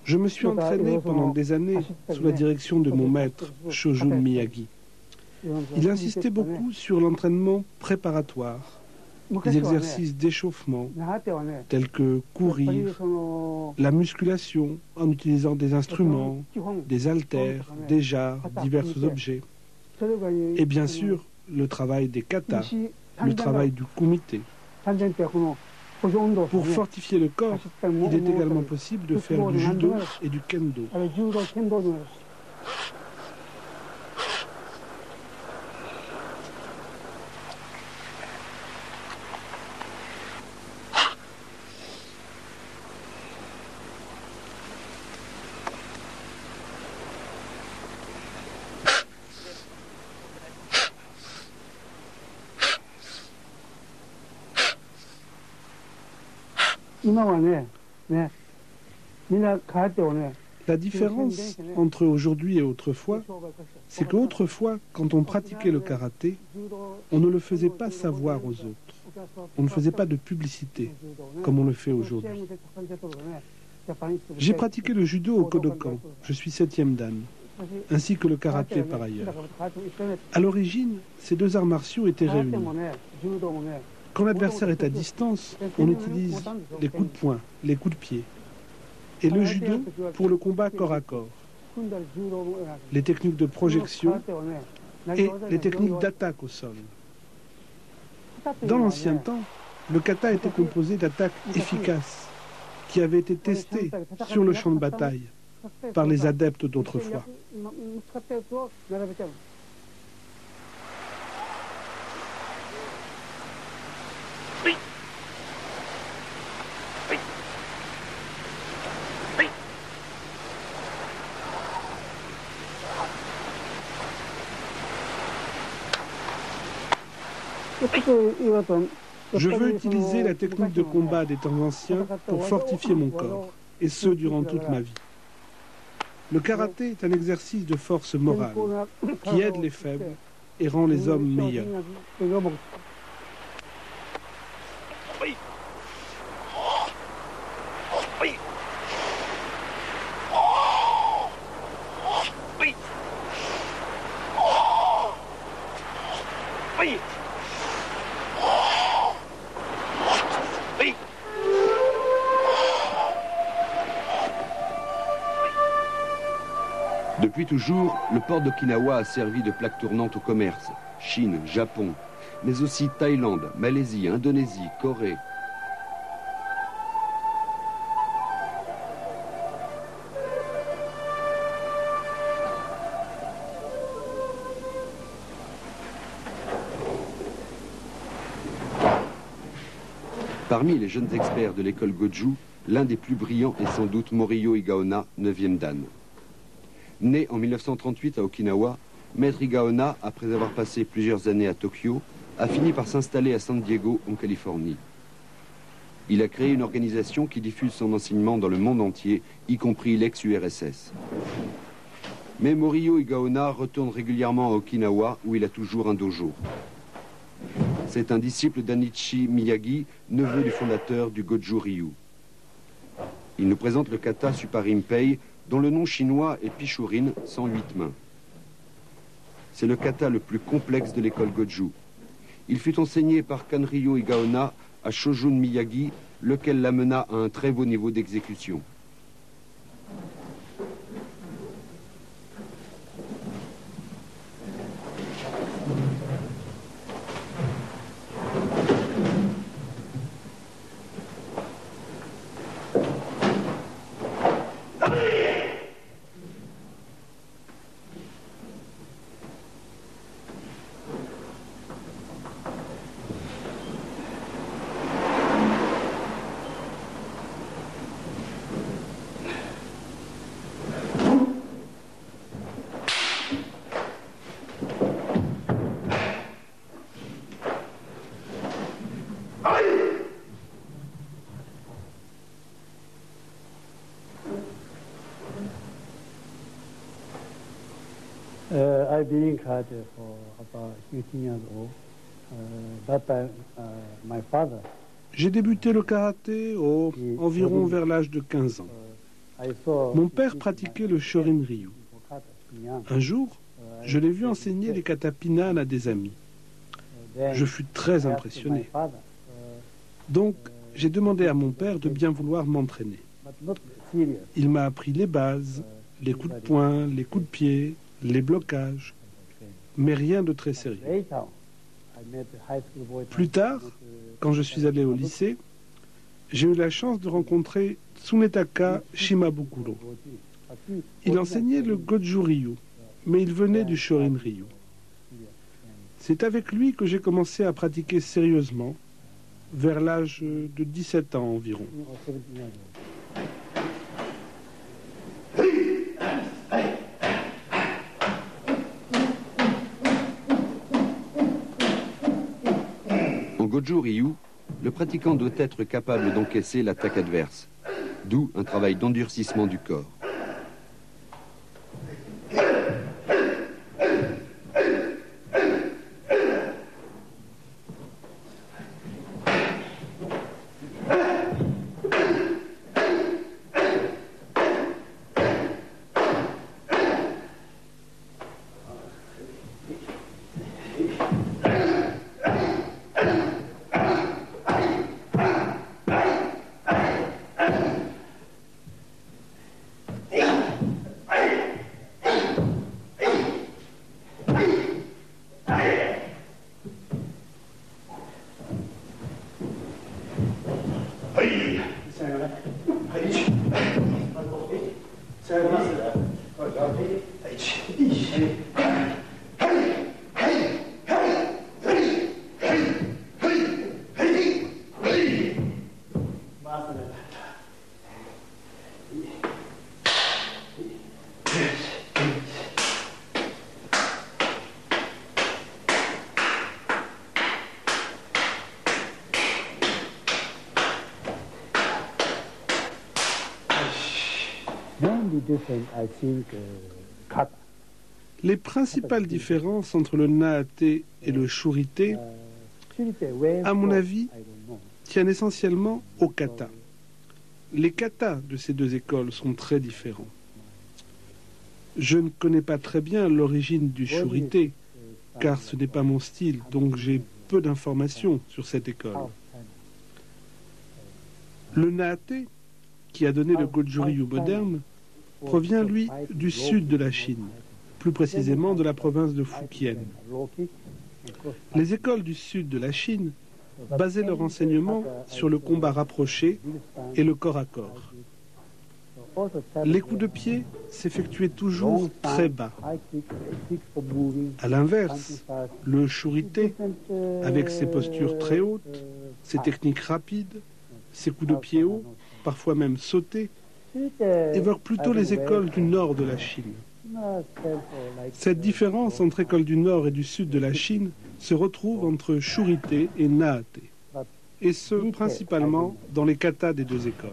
Je me suis entraîné pendant des années sous la direction de mon maître, Shojun Miyagi. Il insistait beaucoup sur l'entraînement préparatoire, les exercices d'échauffement, tels que courir, la musculation en utilisant des instruments, des haltères, des jarres, divers objets. Et bien sûr, le travail des katas, le travail du kumite. Pour fortifier le corps, il est également possible de faire du judo et du kendo. La différence entre aujourd'hui et autrefois, c'est qu'autrefois, quand on pratiquait le karaté, on ne le faisait pas savoir aux autres. On ne faisait pas de publicité, comme on le fait aujourd'hui. J'ai pratiqué le judo au Kodokan, je suis 7e dan, ainsi que le karaté par ailleurs. À l'origine, ces deux arts martiaux étaient réunis. Quand l'adversaire est à distance, on utilise les coups de poing, les coups de pied, et le judo pour le combat corps à corps, les techniques de projection et les techniques d'attaque au sol. Dans l'ancien temps, le kata était composé d'attaques efficaces qui avaient été testées sur le champ de bataille par les adeptes d'autrefois. Je veux utiliser la technique de combat des temps anciens pour fortifier mon corps, et ce durant toute ma vie. Le karaté est un exercice de force morale qui aide les faibles et rend les hommes meilleurs. Depuis toujours, le port d'Okinawa a servi de plaque tournante au commerce. Chine, Japon, mais aussi Thaïlande, Malaisie, Indonésie, Corée. Parmi les jeunes experts de l'école Goju, l'un des plus brillants est sans doute Moriyo Igaona, 9e dan. Né en 1938 à Okinawa, Maître Igaona, après avoir passé plusieurs années à Tokyo, a fini par s'installer à San Diego, en Californie. Il a créé une organisation qui diffuse son enseignement dans le monde entier, y compris l'ex-URSS. Mais Moriyo Igaona retourne régulièrement à Okinawa, où il a toujours un dojo. C'est un disciple d'Anichi Miyagi, neveu du fondateur du Goju Ryu. Il nous présente le kata Suparimpei, dont le nom chinois est Pichurin, 108 mains. C'est le kata le plus complexe de l'école Goju. Il fut enseigné par Kanryo Igaona à Shojun Miyagi, lequel l'amena à un très haut niveau d'exécution. I've been in karate for about 15 years old. That time, my father. J'ai débuté le karaté environ vers l'âge de 15 ans. Mon père pratiquait le Shorin Ryu. Un jour, je l'ai vu enseigner les katapinan à des amis. Je fus très impressionné. Donc, j'ai demandé à mon père de bien vouloir m'entraîner. Il m'a appris les bases, les coups de poing, les coups de pied, les blocages, mais rien de très sérieux. Plus tard, quand je suis allé au lycée, j'ai eu la chance de rencontrer Tsunetaka Shimabukuro. Il enseignait le Goju Ryu, mais il venait du Shorin Ryu. C'est avec lui que j'ai commencé à pratiquer sérieusement, vers l'âge de 17 ans environ. En Goju Ryu, Le pratiquant doit être capable d'encaisser l'attaque adverse, d'où un travail d'endurcissement du corps. Les principales différences entre le Naate et le Shurite, à mon avis, tiennent essentiellement au kata. Les katas de ces deux écoles sont très différents. Je ne connais pas très bien l'origine du Shurite, car ce n'est pas mon style, donc j'ai peu d'informations sur cette école. Le Naate, qui a donné le Goju-Ryu moderne, provient, lui, du sud de la Chine, plus précisément de la province de Fujian. Les écoles du sud de la Chine basaient leur enseignement sur le combat rapproché et le corps à corps. Les coups de pied s'effectuaient toujours très bas. À l'inverse, le Shurite, avec ses postures très hautes, ses techniques rapides, ses coups de pied hauts, parfois même sautés, évoque plutôt les écoles du nord de la Chine. Cette différence entre écoles du nord et du sud de la Chine se retrouve entre Shurite et Naate, et ce, principalement dans les katas des deux écoles.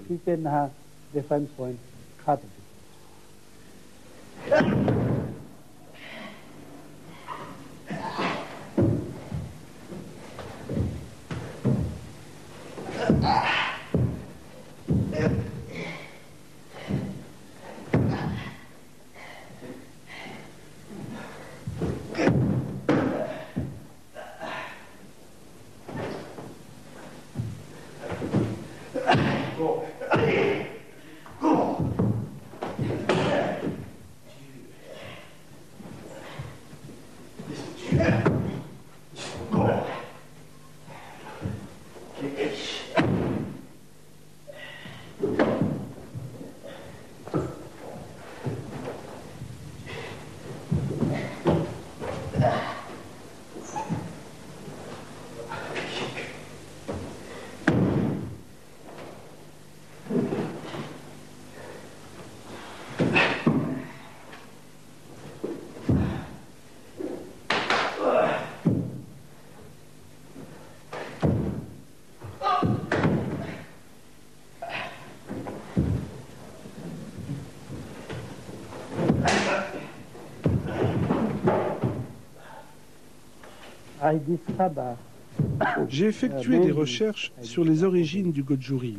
J'ai effectué des recherches sur les origines du Goju-Ryu.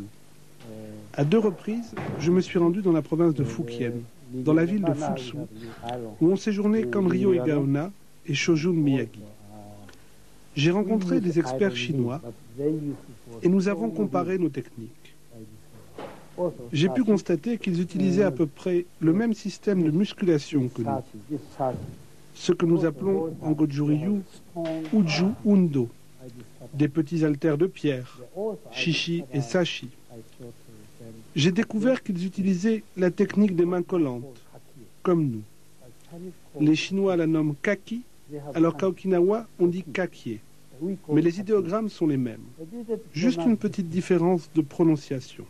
À deux reprises, je me suis rendu dans la province de Fujian, dans la ville de Futsu, où ont séjourné Kanryo Egaona et Shojun Miyagi. J'ai rencontré des experts chinois et nous avons comparé nos techniques. J'ai pu constater qu'ils utilisaient à peu près le même système de musculation que nous, ce que nous appelons en Goju-Ryu Uju Undo, des petits haltères de pierre, shishi et sashi. J'ai découvert qu'ils utilisaient la technique des mains collantes, comme nous. Les Chinois la nomment kaki, alors qu'à Okinawa, on dit kakie. Mais les idéogrammes sont les mêmes. Juste une petite différence de prononciation.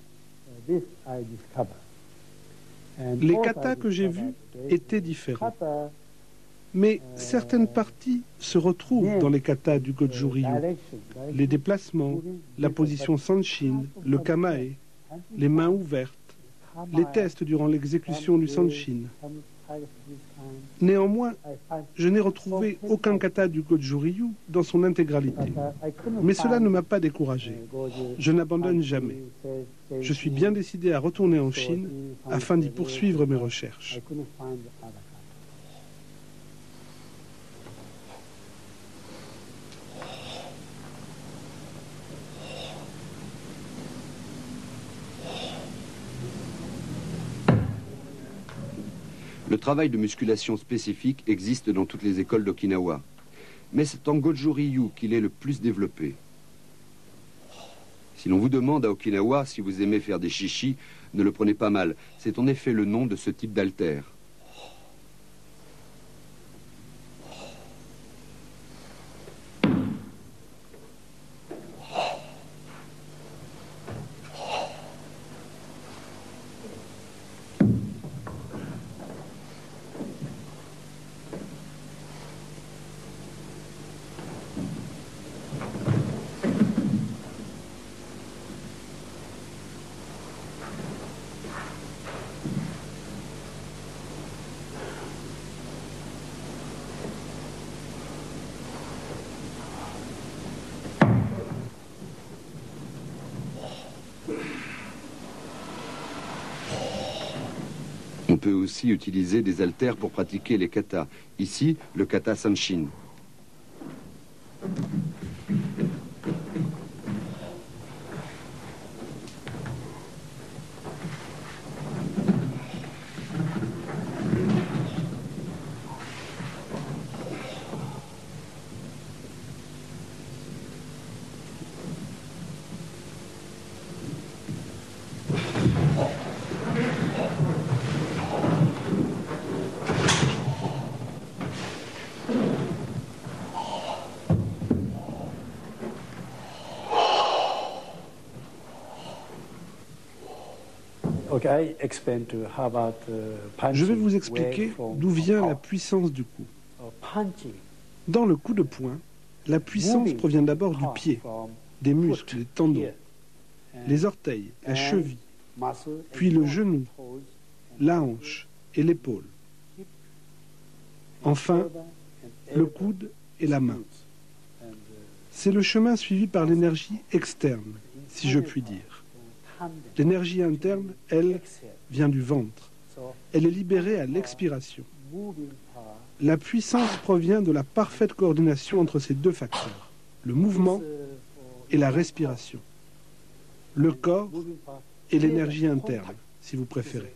Les katas que j'ai vus étaient différents. Mais certaines parties se retrouvent dans les katas du Goju-ryu. Les déplacements, la position Sanshin, le kamae, les mains ouvertes, les tests durant l'exécution du Sanshin. Néanmoins, je n'ai retrouvé aucun kata du Goju-ryu dans son intégralité. Mais cela ne m'a pas découragé. Je n'abandonne jamais. Je suis bien décidé à retourner en Chine afin d'y poursuivre mes recherches. Le travail de musculation spécifique existe dans toutes les écoles d'Okinawa. Mais c'est en Goju-ryu qu'il est le plus développé. Si l'on vous demande à Okinawa si vous aimez faire des chichis, ne le prenez pas mal. C'est en effet le nom de ce type d'haltère. On peut aussi utiliser des haltères pour pratiquer les katas. Ici, le kata Sanshin. Je vais vous expliquer d'où vient la puissance du coup. Dans le coup de poing, la puissance provient d'abord du pied, des muscles, des tendons, les orteils, la cheville, puis le genou, la hanche et l'épaule. Enfin, le coude et la main. C'est le chemin suivi par l'énergie externe, si je puis dire. L'énergie interne, elle, vient du ventre. Elle est libérée à l'expiration. La puissance provient de la parfaite coordination entre ces deux facteurs, le mouvement et la respiration, le corps et l'énergie interne, si vous préférez.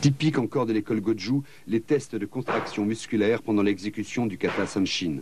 Typique encore de l'école Goju, les tests de contraction musculaire pendant l'exécution du kata Sanshin.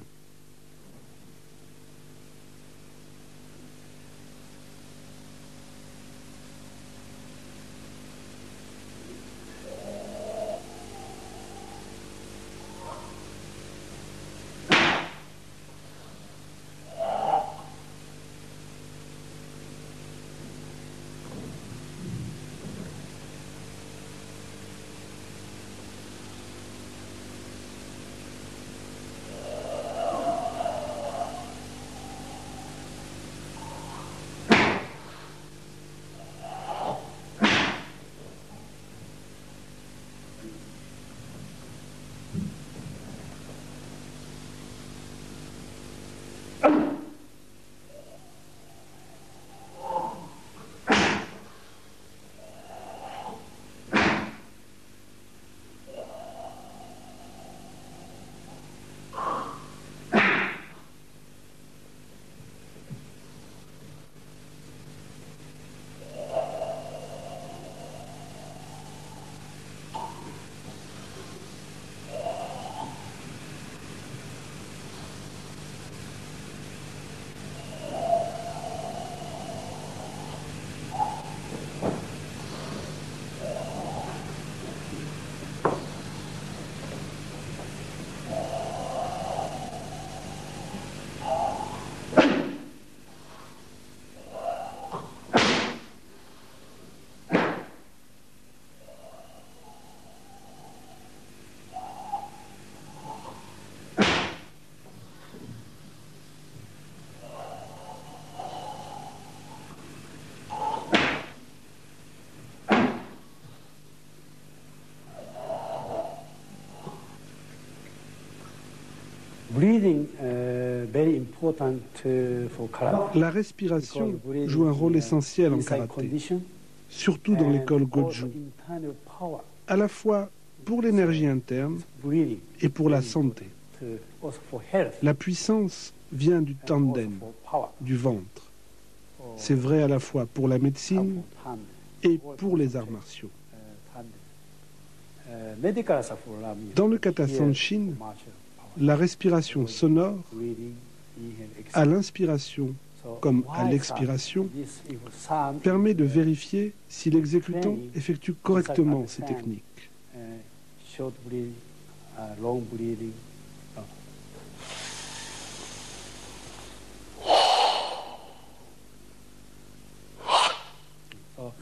La respiration joue un rôle essentiel en karaté, surtout dans l'école Goju, à la fois pour l'énergie interne et pour la santé. La puissance vient du tanden, du ventre. C'est vrai à la fois pour la médecine et pour les arts martiaux. Dans le kata Sanshin, la respiration sonore, à l'inspiration comme à l'expiration, permet de vérifier si l'exécutant effectue correctement ces techniques.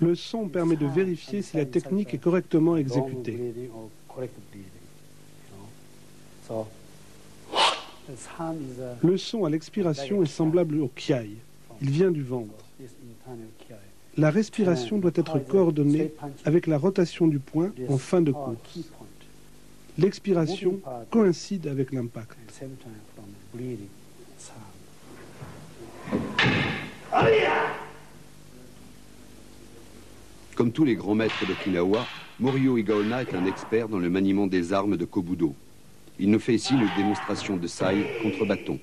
Le son permet de vérifier si la technique est correctement exécutée. Le son à l'expiration est semblable au kiai. Il vient du ventre. La respiration doit être coordonnée avec la rotation du poing en fin de course. L'expiration coïncide avec l'impact. Comme tous les grands maîtres d'Okinawa, Morio Igaona est un expert dans le maniement des armes de Kobudo. Il nous fait ici une démonstration de sai contre bâton.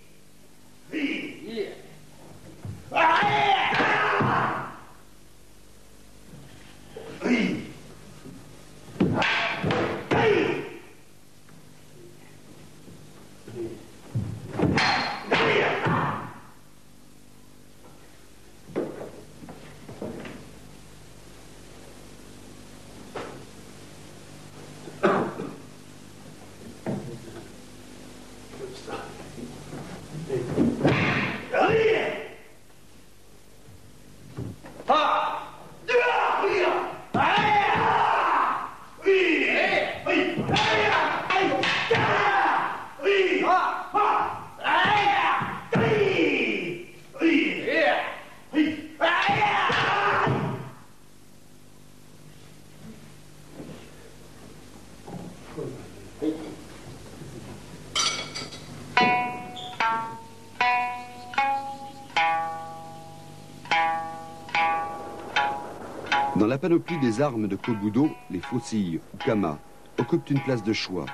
Dans la panoplie des armes de Kobudo, les faucilles ou kama occupent une place de choix.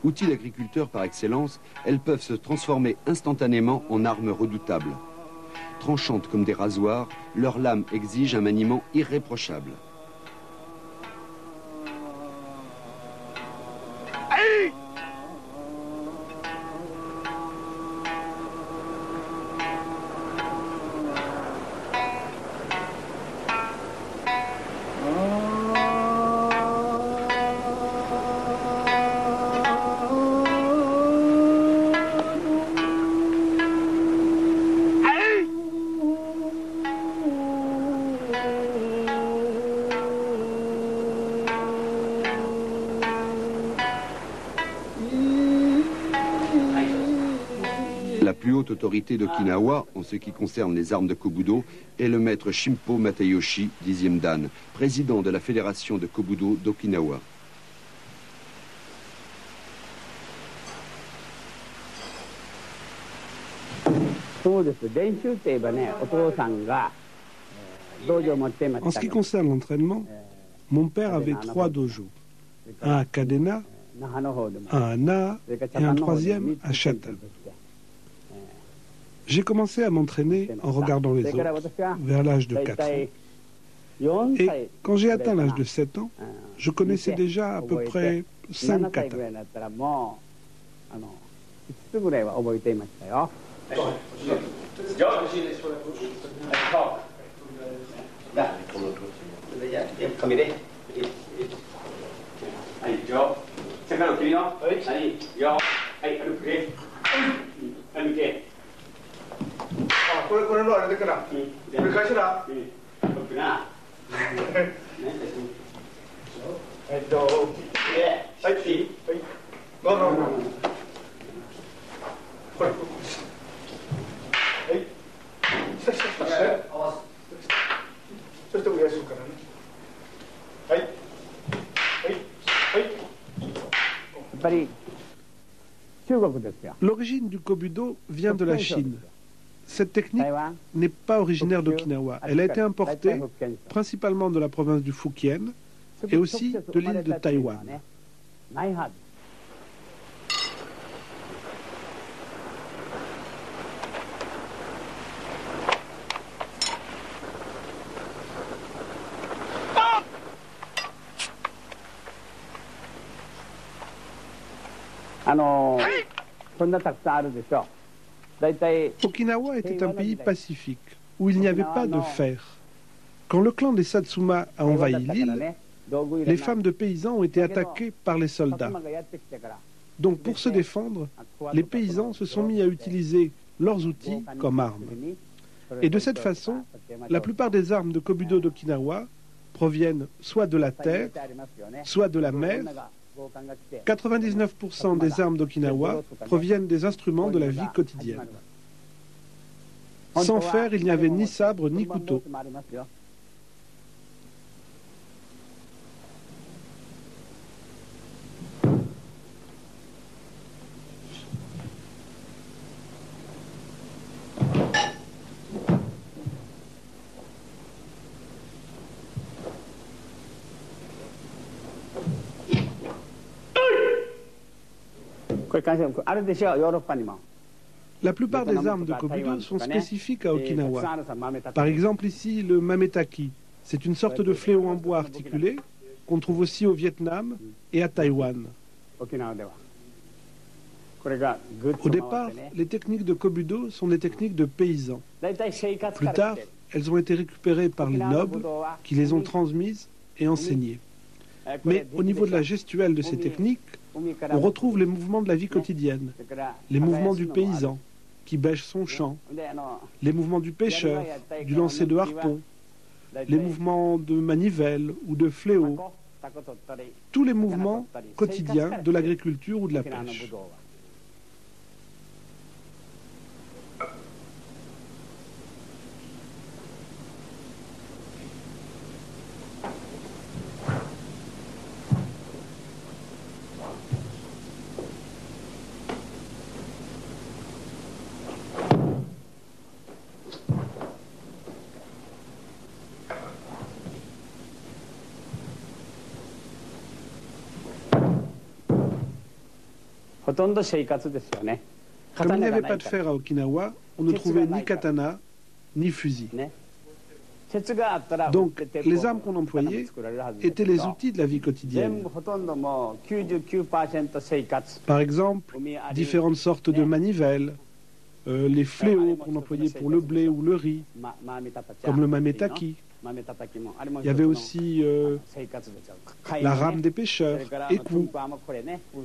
Outils d'agriculteurs par excellence, elles peuvent se transformer instantanément en armes redoutables. Tranchantes comme des rasoirs, leurs lames exigent un maniement irréprochable. La plus haute autorité d'Okinawa, en ce qui concerne les armes de Kobudo, est le maître Shimpo Matayoshi, 10e dan, président de la fédération de Kobudo d'Okinawa. En ce qui concerne l'entraînement, mon père avait 3 dojos. Un à Kadena, un à Naa et un troisième à Shata. J'ai commencé à m'entraîner en regardant les autres, vers l'âge de 4 ans. Et quand j'ai atteint l'âge de 7 ans, je connaissais déjà à peu près 5 katas. 国ですよ。 L'origine du kobudo vient de la Chine. Cette technique n'est pas originaire d'Okinawa. Elle a été importée principalement de la province du Fujian et aussi de l'île de Taïwan. ないはず。そんなたくさんあるでしょう。だいたい Okinawa était un pays pacifique où il n'y avait pas de fer. Quand le clan des Satsuma a envahi l'île, les femmes de paysans ont été attaquées par les soldats. Donc pour se défendre, les paysans se sont mis à utiliser leurs outils comme armes. Et de cette façon, la plupart des armes de kobudo d'Okinawa proviennent soit de la terre, soit de la mer. 99% des armes d'Okinawa proviennent des instruments de la vie quotidienne. Sans fer, il n'y avait ni sabre ni couteau. La plupart des armes de kobudo sont spécifiques à Okinawa. Par exemple ici, le mametaki. C'est une sorte de fléau en bois articulé qu'on trouve aussi au Vietnam et à Taïwan. Au départ, les techniques de kobudo sont des techniques de paysans. Plus tard, elles ont été récupérées par les nobles qui les ont transmises et enseignées. Mais au niveau de la gestuelle de ces techniques, on retrouve les mouvements de la vie quotidienne, les mouvements du paysan qui bêche son champ, les mouvements du pêcheur, du lancer de harpon, les mouvements de manivelle ou de fléau, tous les mouvements quotidiens de l'agriculture ou de la pêche. Comme il n'y avait pas de fer à Okinawa, on ne trouvait ni katana, ni fusil. Donc, les armes qu'on employait étaient les outils de la vie quotidienne. Par exemple, différentes sortes de manivelles, les fléaux qu'on employait pour le blé ou le riz, comme le mametaki. Il y avait aussi la rame des pêcheurs, écou.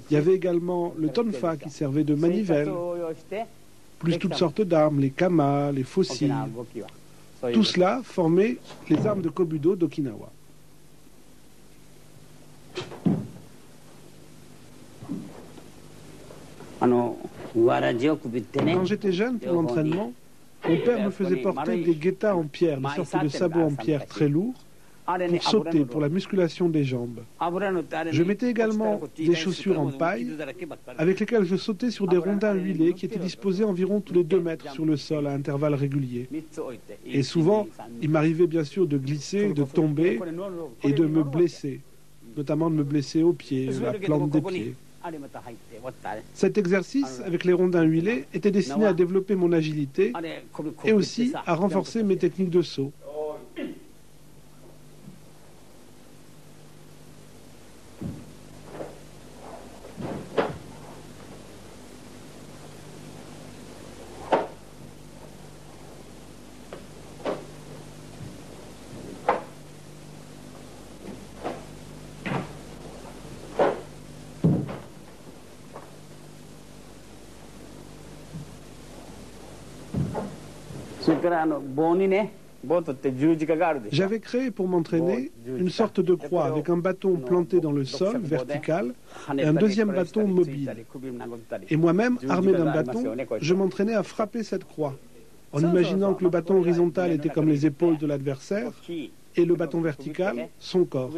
Il y avait également le tonfa qui servait de manivelle, plus toutes sortes d'armes, les kamas, les faucilles. Tout cela formait les armes de kobudo d'Okinawa. Quand j'étais jeune, pour l'entraînement, mon père me faisait porter des guettas en pierre, des sortes de sabots en pierre très lourds, pour sauter, pour la musculation des jambes. Je mettais également des chaussures en paille, avec lesquelles je sautais sur des rondins huilés qui étaient disposés environ tous les 2 mètres sur le sol à intervalles réguliers. Et souvent, il m'arrivait bien sûr de glisser, de tomber et de me blesser, notamment de me blesser aux pieds, la plante des pieds. Cet exercice avec les rondins huilés était destiné à développer mon agilité et aussi à renforcer mes techniques de saut. J'avais créé pour m'entraîner une sorte de croix avec un bâton planté dans le sol, vertical, et un deuxième bâton mobile. Et moi-même, armé d'un bâton, je m'entraînais à frapper cette croix, en imaginant que le bâton horizontal était comme les épaules de l'adversaire, et le bâton vertical, son corps.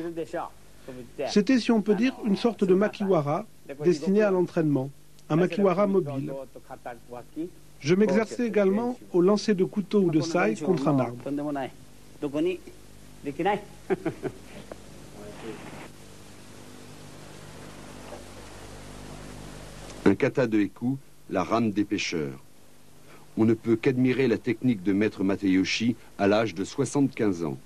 C'était, si on peut dire, une sorte de makiwara destinée à l'entraînement. un makiwara mobile. Je m'exerçais également au lancer de couteau ou de saille contre un arbre. Un kata de Eku, la rame des pêcheurs. On ne peut qu'admirer la technique de maître Mateyoshi à l'âge de 75 ans.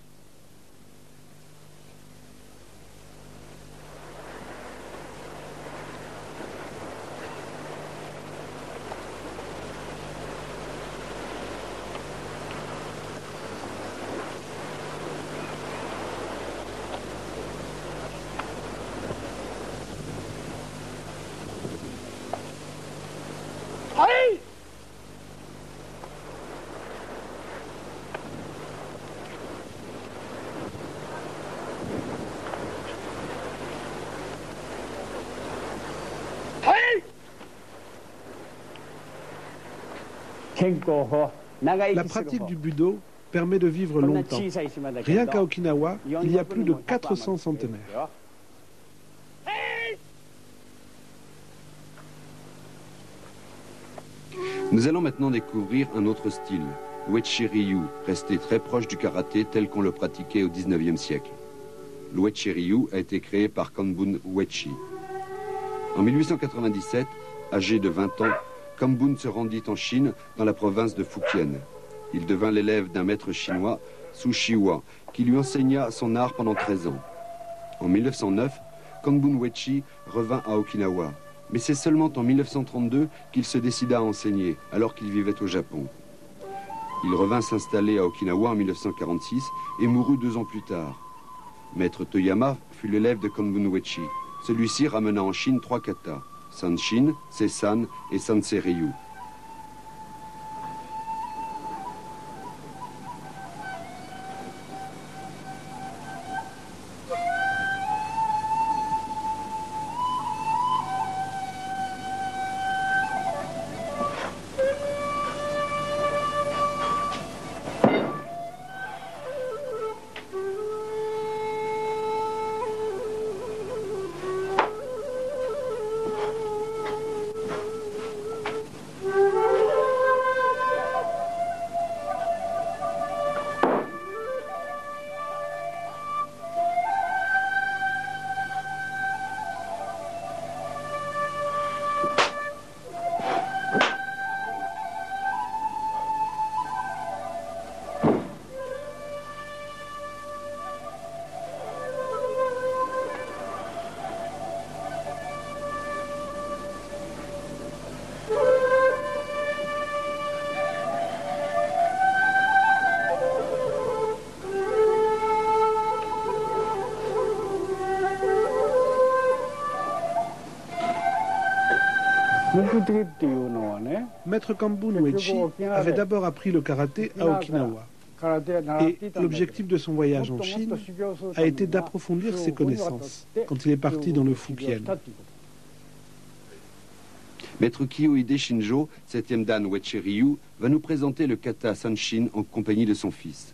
La pratique du budo permet de vivre longtemps. Rien qu'à Okinawa, il y a plus de 400 centenaires. Nous allons maintenant découvrir un autre style, l'Uechi Ryu, resté très proche du karaté tel qu'on le pratiquait au XIXe siècle. L'Uechi Ryu a été créé par Kanbun Uechi. En 1897, âgé de 20 ans, Kanbun se rendit en Chine, dans la province de Fujian. Il devint l'élève d'un maître chinois, Su Shiwa, qui lui enseigna son art pendant 13 ans. En 1909, Kanbun Uechi revint à Okinawa. Mais c'est seulement en 1932 qu'il se décida à enseigner, alors qu'il vivait au Japon. Il revint s'installer à Okinawa en 1946 et mourut 2 ans plus tard. Maître Toyama fut l'élève de Kanbun Uechi. Celui-ci ramena en Chine 3 katas, Sanshin, Seisan et Sansei Ryu. Maître Kanbun Uechi avait d'abord appris le karaté à Okinawa. Et l'objectif de son voyage en Chine a été d'approfondir ses connaissances quand il est parti dans le Fujian. Maître Kiyohide Shinjo, 7e dan Uechi Ryu, va nous présenter le kata Sanshin en compagnie de son fils.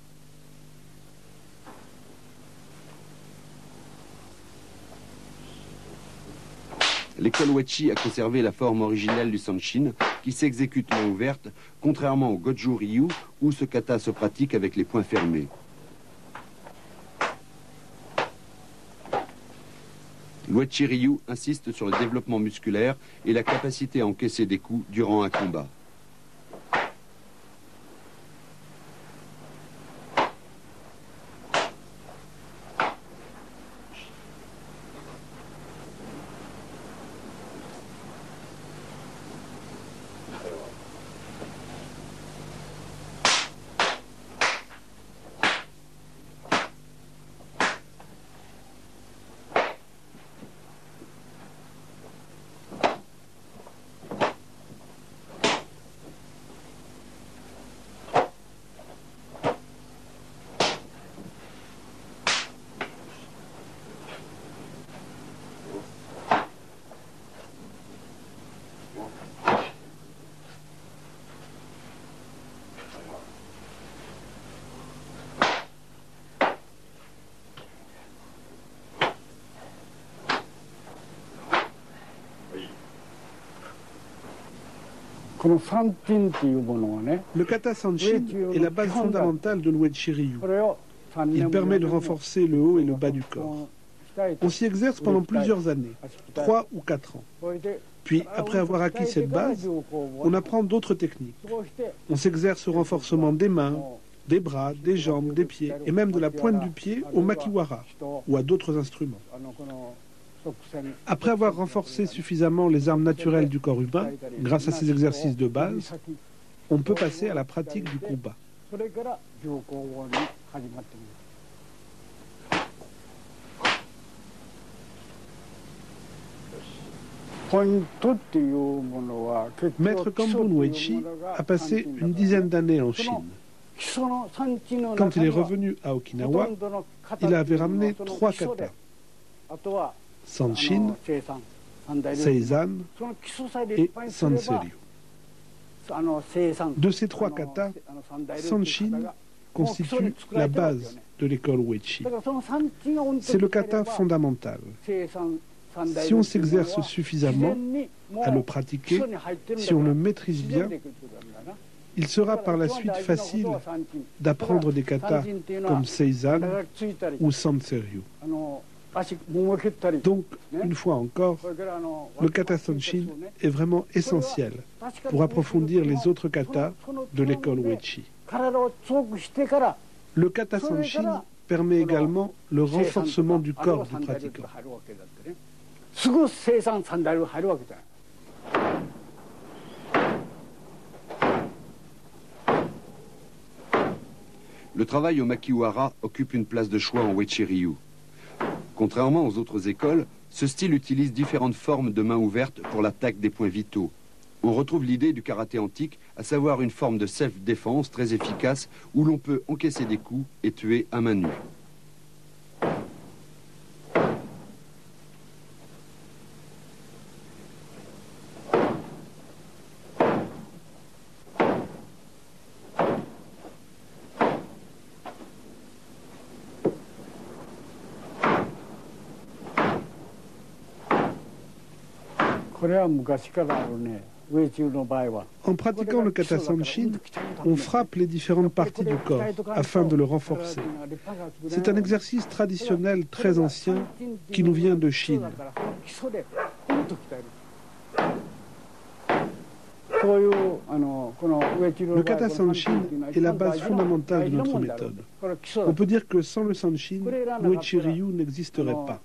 L'école Uechi a conservé la forme originelle du Sanshin, qui s'exécute main ouverte, contrairement au Goju Ryu, où ce kata se pratique avec les poings fermés. L'Uechi Ryu insiste sur le développement musculaire et la capacité à encaisser des coups durant un combat. Le kata Sanshin est la base fondamentale de l'Uechi Ryu. Il permet de renforcer le haut et le bas du corps. On s'y exerce pendant plusieurs années, 3 ou 4 ans. Puis, après avoir acquis cette base, on apprend d'autres techniques. On s'exerce au renforcement des mains, des bras, des jambes, des pieds, et même de la pointe du pied au makiwara ou à d'autres instruments. Après avoir renforcé suffisamment les armes naturelles du corps humain, grâce à ces exercices de base, on peut passer à la pratique du combat. Maître Kambun Uechi a passé une dizaine d'années en Chine. Quand il est revenu à Okinawa, il avait ramené 3 katas. Sanshin, Seizan et Sanseryu. De ces 3 katas, Sanshin constitue la base de l'école Uechi. C'est le kata fondamental. Si on s'exerce suffisamment à le pratiquer, si on le maîtrise bien, il sera par la suite facile d'apprendre des katas comme Seizan ou Sanseryu. Donc, une fois encore, le kata Sanshin est vraiment essentiel pour approfondir les autres katas de l'école Uechi. Le kata Sanshin permet également le renforcement du corps du pratiquant. Le travail au makiwara occupe une place de choix en Uechi Ryu. Contrairement aux autres écoles, ce style utilise différentes formes de mains ouvertes pour l'attaque des points vitaux. On retrouve l'idée du karaté antique, à savoir une forme de self-défense très efficace où l'on peut encaisser des coups et tuer à main nue. En pratiquant le kata Sanshin, on frappe les différentes parties du corps afin de le renforcer. C'est un exercice traditionnel très ancien qui nous vient de Chine. Le kata Sanshin est la base fondamentale de notre méthode. On peut dire que sans le Sanshin, l'Uechi Ryu n'existerait pas.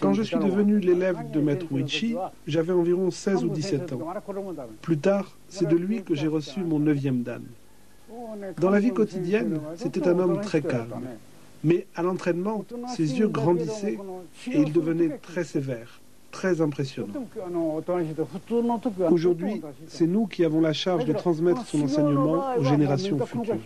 Quand je suis devenu l'élève de Maître Uechi, j'avais environ 16 ou 17 ans. Plus tard, c'est de lui que j'ai reçu mon 9e dan. Dans la vie quotidienne, c'était un homme très calme. Mais à l'entraînement, ses yeux grandissaient et il devenait très sévère, très impressionnant. Aujourd'hui, c'est nous qui avons la charge de transmettre son enseignement aux générations futures.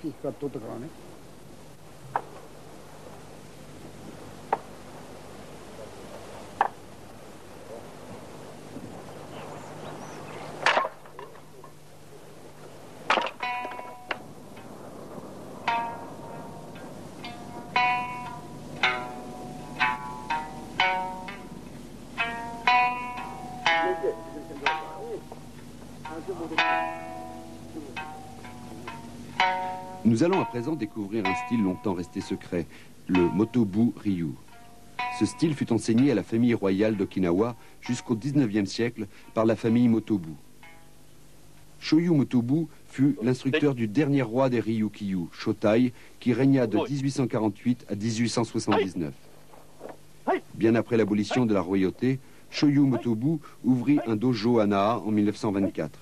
Nous allons à présent découvrir un style longtemps resté secret, le Motobu Ryu. Ce style fut enseigné à la famille royale d'Okinawa jusqu'au XIXe siècle par la famille Motobu. Shoyu Motobu fut l'instructeur du dernier roi des Ryukyu, Shotai, qui régna de 1848 à 1879. Bien après l'abolition de la royauté, Shoyu Motobu ouvrit un dojo à Naha en 1924.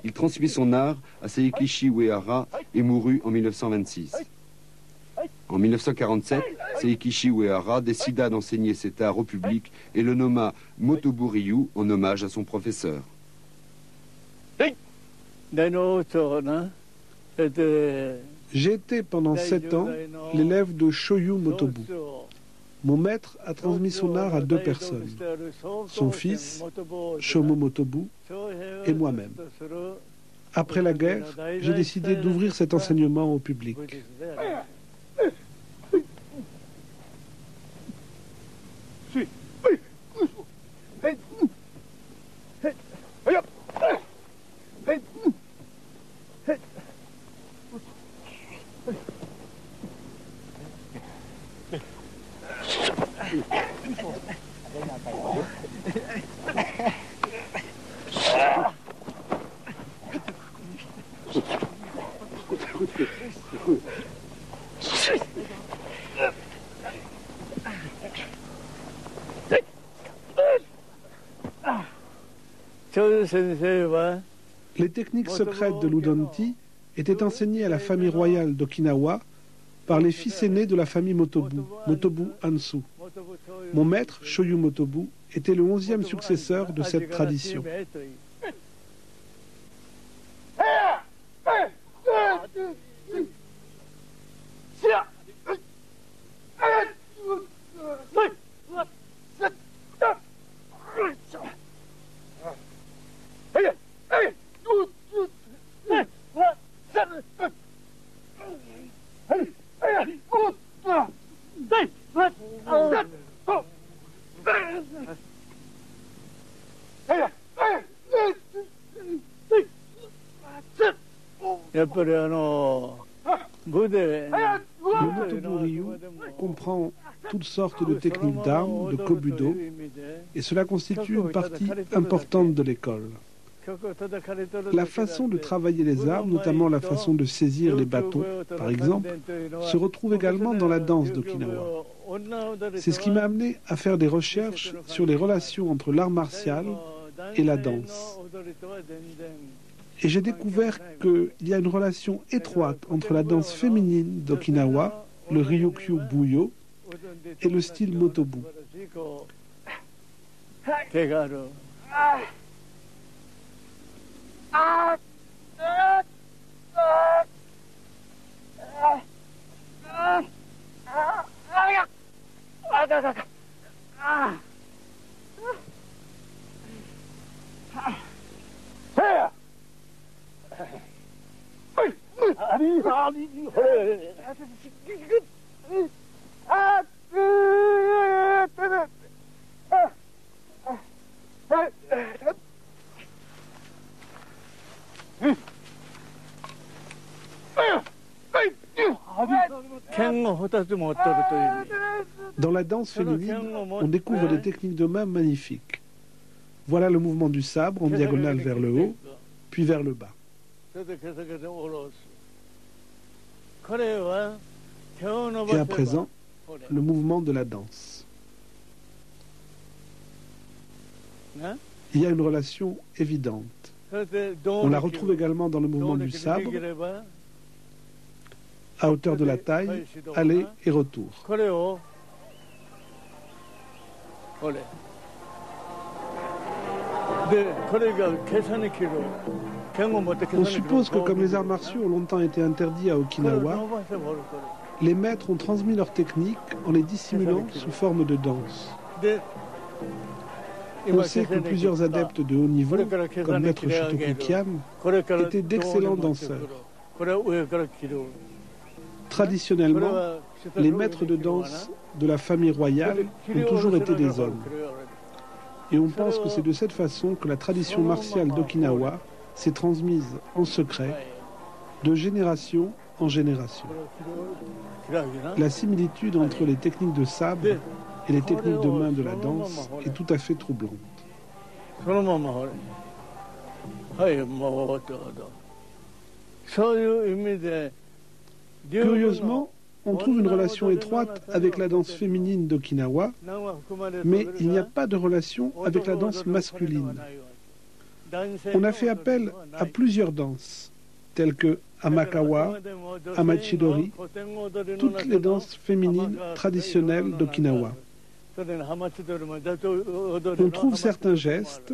Il transmit son art à Seikichi Uehara et mourut en 1926. En 1947, Seikichi Uehara décida d'enseigner cet art au public et le nomma Motobu Ryu en hommage à son professeur. J'ai été pendant 7 ans l'élève de Shoyu Motobu. Mon maître a transmis son art à 2 personnes, son fils, Shomo Motobu, et moi-même. Après la guerre, j'ai décidé d'ouvrir cet enseignement au public. Les techniques secrètes de l'Udon-ti étaient enseignées à la famille royale d'Okinawa par les fils aînés de la famille Motobu, Motobu Hansu. Mon maître, Shoyu Motobu, était le 11e successeur de cette tradition. Le Motobu-ryu comprend toutes sortes de techniques d'armes, de kobudo, et cela constitue une partie importante de l'école. La façon de travailler les armes, notamment la façon de saisir les bâtons, par exemple, se retrouve également dans la danse d'Okinawa. C'est ce qui m'a amené à faire des recherches sur les relations entre l'art martial et la danse. Et j'ai découvert qu'il y a une relation étroite entre la danse féminine d'Okinawa, le Ryukyu Buyo, et le style Motobu. Dans la danse féminine, on découvre des techniques de main magnifiques. Voilà le mouvement du sabre en diagonale vers le haut, puis vers le bas. Et à présent, le mouvement de la danse. Il y a une relation évidente. On la retrouve également dans le mouvement du sabre, à hauteur de la taille, aller et retour. On suppose que comme les arts martiaux ont longtemps été interdits à Okinawa, les maîtres ont transmis leurs techniques en les dissimulant sous forme de danse. On sait que plusieurs adeptes de haut niveau, comme Maître Shotoku Kian, étaient d'excellents danseurs. Traditionnellement, les maîtres de danse de la famille royale ont toujours été des hommes. Et on pense que c'est de cette façon que la tradition martiale d'Okinawa s'est transmise en secret, de génération en génération. La similitude entre les techniques de sabre et les techniques de main de la danse est tout à fait troublante. Curieusement, on trouve une relation étroite avec la danse féminine d'Okinawa, mais il n'y a pas de relation avec la danse masculine. On a fait appel à plusieurs danses, telles que Amakawa, Amachidori, toutes les danses féminines traditionnelles d'Okinawa. On trouve certains gestes,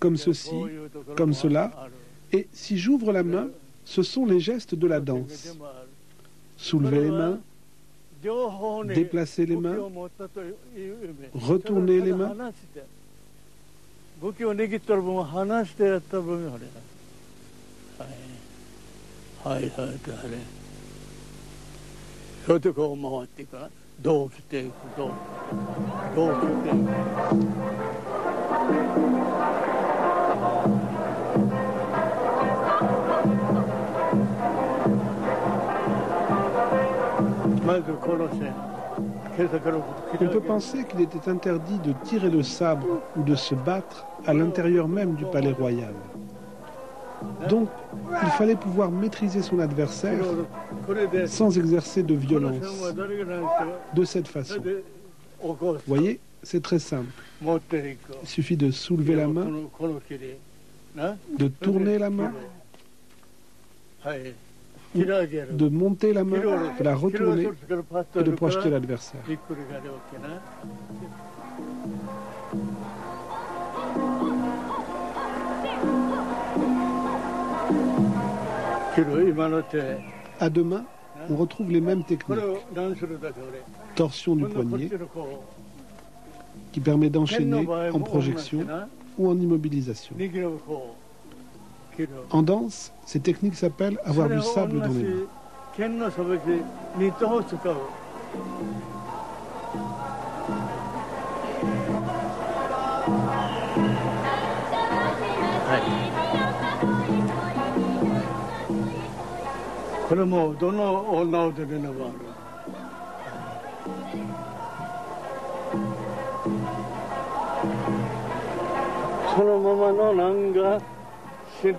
comme ceci, comme cela, et si j'ouvre la main, ce sont les gestes de la danse. Soulever les mains, déplacer les mains, retourner les mains. On peut penser qu'il était interdit de tirer le sabre ou de se battre à l'intérieur même du palais royal. Donc, il fallait pouvoir maîtriser son adversaire sans exercer de violence, de cette façon. Vous voyez, c'est très simple. Il suffit de soulever la main, de tourner la main, de monter la main, de la retourner et de projeter l'adversaire. À deux mains, on retrouve les mêmes techniques. Torsion du poignet, qui permet d'enchaîner en projection ou en immobilisation. En danse, ces techniques s'appellent avoir du sable dans les mains.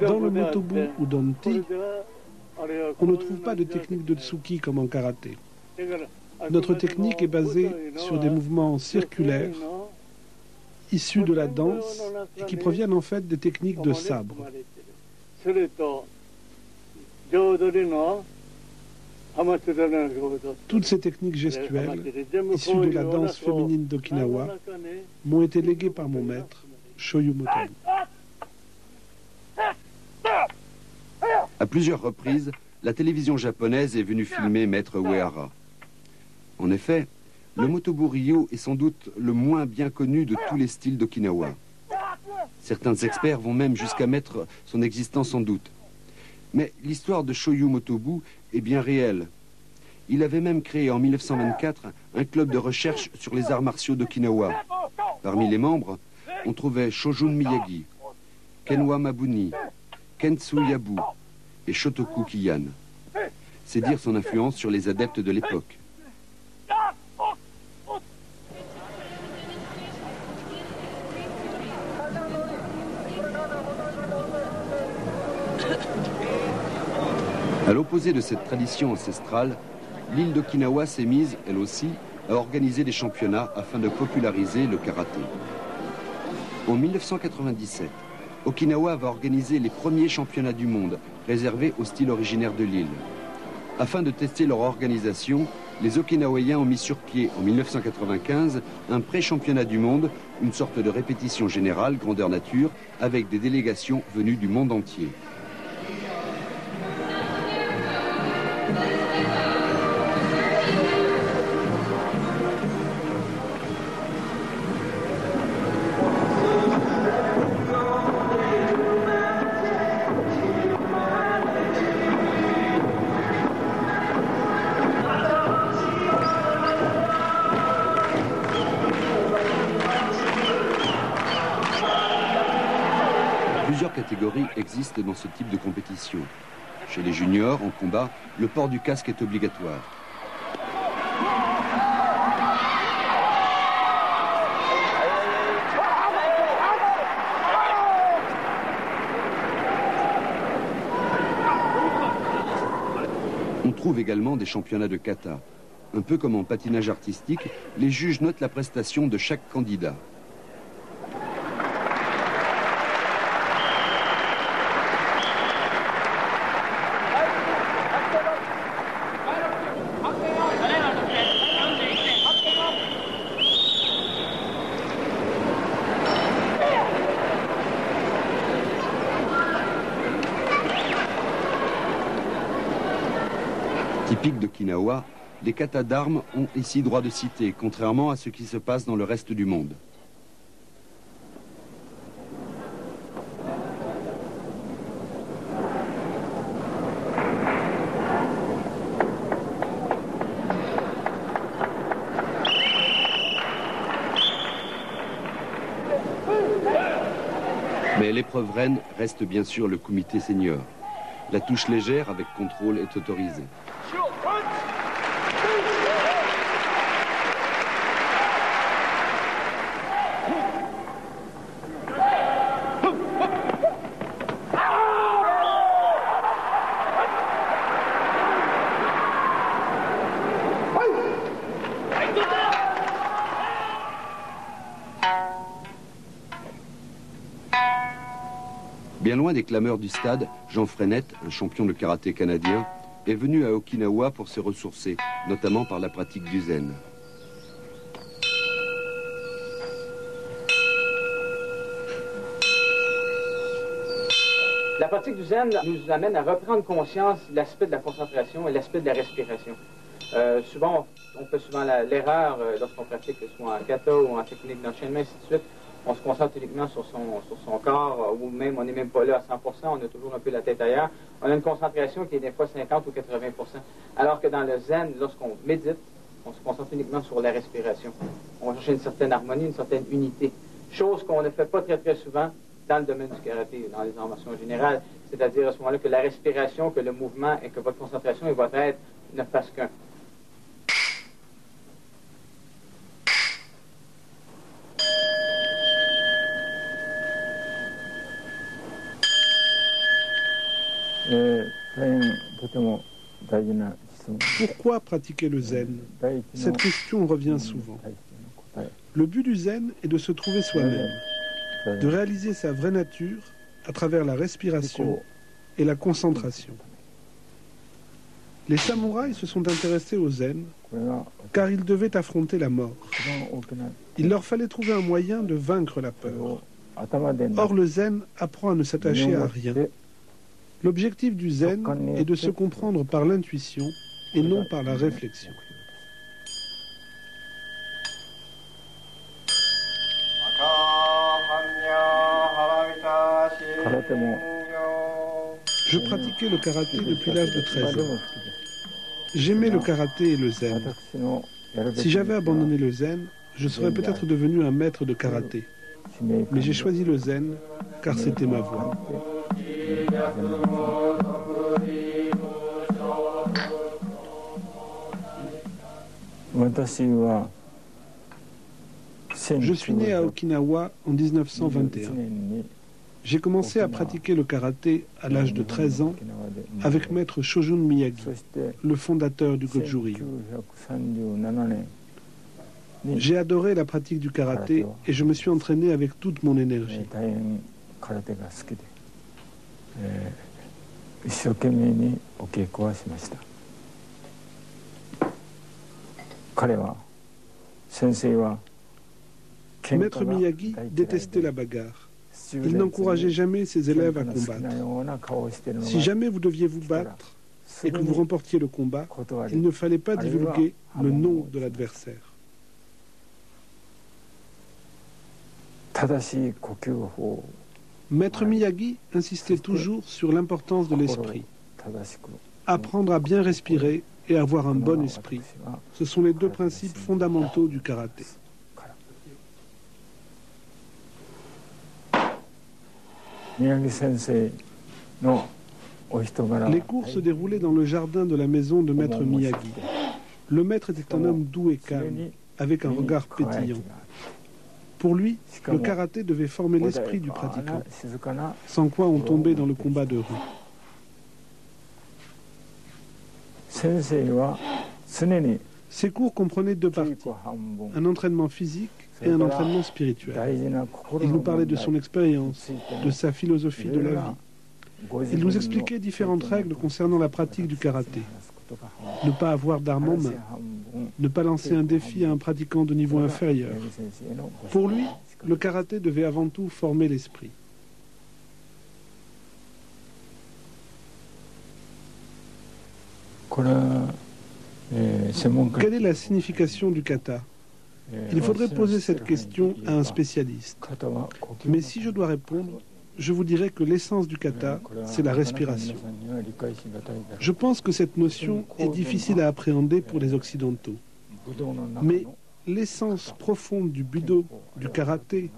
Dans le motobu ou danti, on ne trouve pas de technique de tsuki comme en karaté. Notre technique est basée sur des mouvements circulaires issus de la danse et qui proviennent en fait des techniques de sabre. Toutes ces techniques gestuelles, issues de la danse féminine d'Okinawa, m'ont été léguées par mon maître, Shoyu Motobu. À plusieurs reprises, la télévision japonaise est venue filmer Maître Uehara. En effet, le Motobu Ryu est sans doute le moins bien connu de tous les styles d'Okinawa. Certains experts vont même jusqu'à mettre son existence en doute. Mais l'histoire de Shoyu Motobu est bien réelle. Il avait même créé en 1924 un club de recherche sur les arts martiaux d'Okinawa. Parmi les membres, on trouvait Shojun Miyagi, Kenwa Mabuni, Kentsu Yabu et Shotoku Kiyan. C'est dire son influence sur les adeptes de l'époque. À l'opposé de cette tradition ancestrale, l'île d'Okinawa s'est mise, elle aussi, à organiser des championnats afin de populariser le karaté. En 1997, Okinawa va organiser les premiers championnats du monde, réservés au style originaire de l'île. Afin de tester leur organisation, les Okinawaïens ont mis sur pied en 1995 un pré-championnat du monde, une sorte de répétition générale grandeur nature, avec des délégations venues du monde entier. Plusieurs catégories existent dans ce type de compétition. Chez les juniors, en combat, le port du casque est obligatoire. On trouve également des championnats de kata. Un peu comme en patinage artistique, les juges notent la prestation de chaque candidat. Typique d'Okinawa, Les katas d'armes ont ici droit de cité, contrairement à ce qui se passe dans le reste du monde. Mais l'épreuve reine reste bien sûr le kumité senior. La touche légère avec contrôle est autorisée. Bien loin des clameurs du stade, Jean Frenette, un champion de karaté canadien, est venu à Okinawa pour se ressourcer, notamment par la pratique du zen. La pratique du zen nous amène à reprendre conscience de l'aspect de la concentration et l'aspect de la respiration. Souvent, on fait souvent l'erreur lorsqu'on pratique, soit en kata ou en technique d'enchaînement, ainsi de suite. On se concentre uniquement sur son corps, ou même on n'est même pas là à 100%, on a toujours un peu la tête ailleurs. On a une concentration qui est des fois 50 ou 80%. Alors que dans le zen, lorsqu'on médite, on se concentre uniquement sur la respiration. On cherche une certaine harmonie, une certaine unité. Chose qu'on ne fait pas très très souvent dans le domaine du karaté, dans les arts martiaux en général. C'est-à-dire à ce moment-là que la respiration, que le mouvement et que votre concentration et votre être ne fassent qu'un. Pourquoi pratiquer le zen? Cette question revient souvent. Le but du zen est de se trouver soi-même, de réaliser sa vraie nature à travers la respiration et la concentration. Les samouraïs se sont intéressés au zen car ils devaient affronter la mort. Il leur fallait trouver un moyen de vaincre la peur. Or, le zen apprend à ne s'attacher à rien. L'objectif du zen est de se comprendre par l'intuition et non par la réflexion. Je pratiquais le karaté depuis l'âge de 13 ans. J'aimais le karaté et le zen. Si j'avais abandonné le zen, je serais peut-être devenu un maître de karaté. Mais j'ai choisi le zen car c'était ma voie. Je suis né à Okinawa en 1921. J'ai commencé à pratiquer le karaté à l'âge de 13 ans avec maître Shojun Miyagi, le fondateur du Goju-Ryu. J'ai adoré la pratique du karaté et je me suis entraîné avec toute mon énergie. Maître Miyagi détestait la bagarre. Il n'encourageait jamais ses élèves à combattre. Si jamais vous deviez vous battre et que vous remportiez le combat, il ne fallait pas divulguer le nom de l'adversaire. Maître Miyagi insistait toujours sur l'importance de l'esprit. Apprendre à bien respirer et avoir un bon esprit, ce sont les deux principes fondamentaux du karaté. Les cours se déroulaient dans le jardin de la maison de Maître Miyagi. Le maître était un homme doux et calme, avec un regard pétillant. Pour lui, le karaté devait former l'esprit du pratiquant, sans quoi on tombait dans le combat de rue. Ces cours comprenaient deux parties, un entraînement physique et un entraînement spirituel. Il nous parlait de son expérience, de sa philosophie de la vie. Il nous expliquait différentes règles concernant la pratique du karaté. Ne pas avoir d'armes en main, ne pas lancer un défi à un pratiquant de niveau inférieur. Pour lui, le karaté devait avant tout former l'esprit. Quelle est la signification du kata? Il faudrait poser cette question à un spécialiste. Mais si je dois répondre, je vous dirais que l'essence du kata, c'est la respiration. Je pense que cette notion est difficile à appréhender pour les Occidentaux. Mais l'essence profonde du budo, du karaté,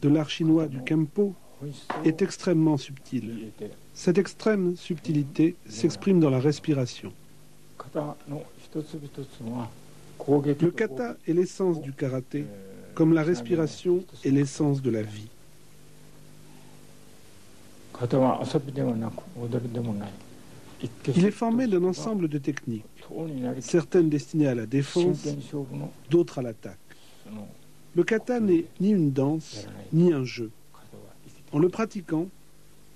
de l'art chinois, du kempo, est extrêmement subtile. Cette extrême subtilité s'exprime dans la respiration. Le kata est l'essence du karaté, comme la respiration est l'essence de la vie. Il est formé d'un ensemble de techniques, certaines destinées à la défense, d'autres à l'attaque. Le kata n'est ni une danse, ni un jeu. En le pratiquant,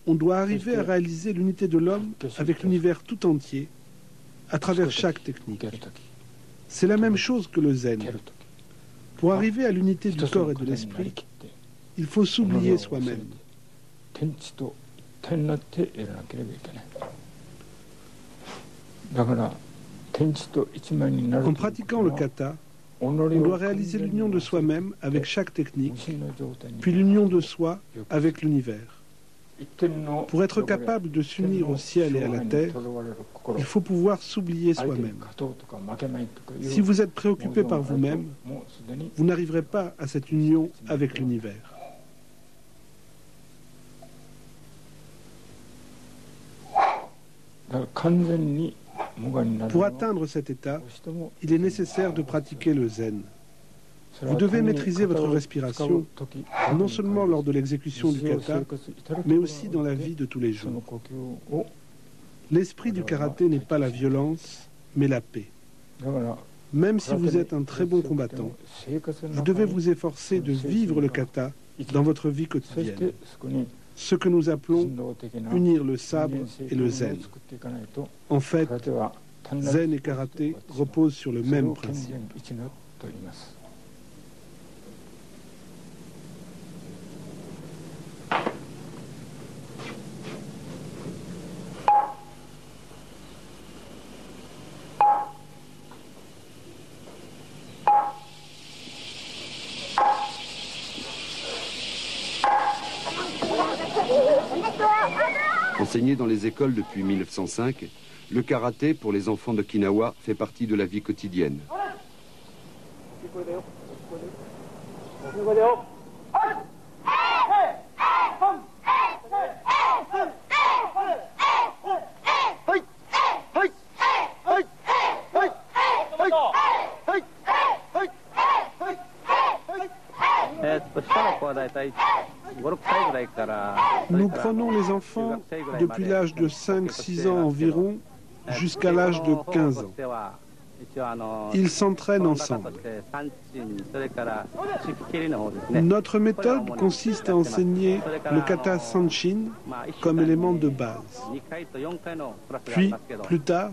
on doit arriver à réaliser l'unité de l'homme avec l'univers tout entier, à travers chaque technique. C'est la même chose que le zen. Pour arriver à l'unité du corps et de l'esprit, il faut s'oublier soi-même. En pratiquant le kata, on doit réaliser l'union de soi-même avec chaque technique, puis l'union de soi avec l'univers. Pour être capable de s'unir au ciel et à la terre, il faut pouvoir s'oublier soi-même. Si vous êtes préoccupé par vous-même, vous n'arriverez pas à cette union avec l'univers. Pour atteindre cet état, il est nécessaire de pratiquer le zen. Vous devez maîtriser votre respiration, non seulement lors de l'exécution du kata, mais aussi dans la vie de tous les jours. L'esprit du karaté n'est pas la violence, mais la paix. Même si vous êtes un très bon combattant, vous devez vous efforcer de vivre le kata dans votre vie quotidienne. Ce que nous appelons unir le sabre et le zen. En fait, zen et karaté reposent sur le même principe. Enseigné dans les écoles depuis 1905, le karaté pour les enfants d'Okinawa fait partie de la vie quotidienne. Nous prenons les enfants depuis l'âge de 5-6 ans environ jusqu'à l'âge de 15 ans. Ils s'entraînent ensemble. Notre méthode consiste à enseigner le kata sanshin comme élément de base. Puis, plus tard,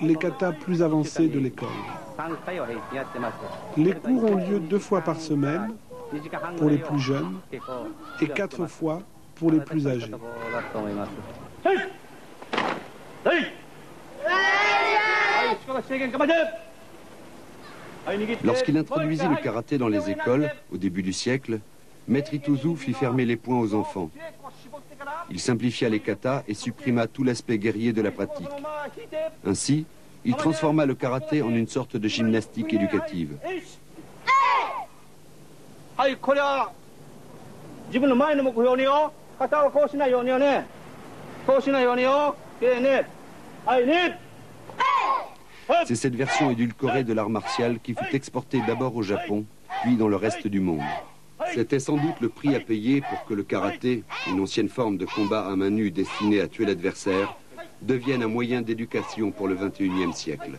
les katas plus avancés de l'école. Les cours ont lieu 2 fois par semaine pour les plus jeunes et 4 fois pour les plus âgés. Lorsqu'il introduisit le karaté dans les écoles, au début du siècle, Maître Itozu fit fermer les poings aux enfants. Il simplifia les katas et supprima tout l'aspect guerrier de la pratique. Ainsi, il transforma le karaté en une sorte de gymnastique éducative. C'est cette version édulcorée de l'art martial qui fut exportée d'abord au Japon, puis dans le reste du monde. C'était sans doute le prix à payer pour que le karaté, une ancienne forme de combat à main nue destinée à tuer l'adversaire, devienne un moyen d'éducation pour le XXIe siècle.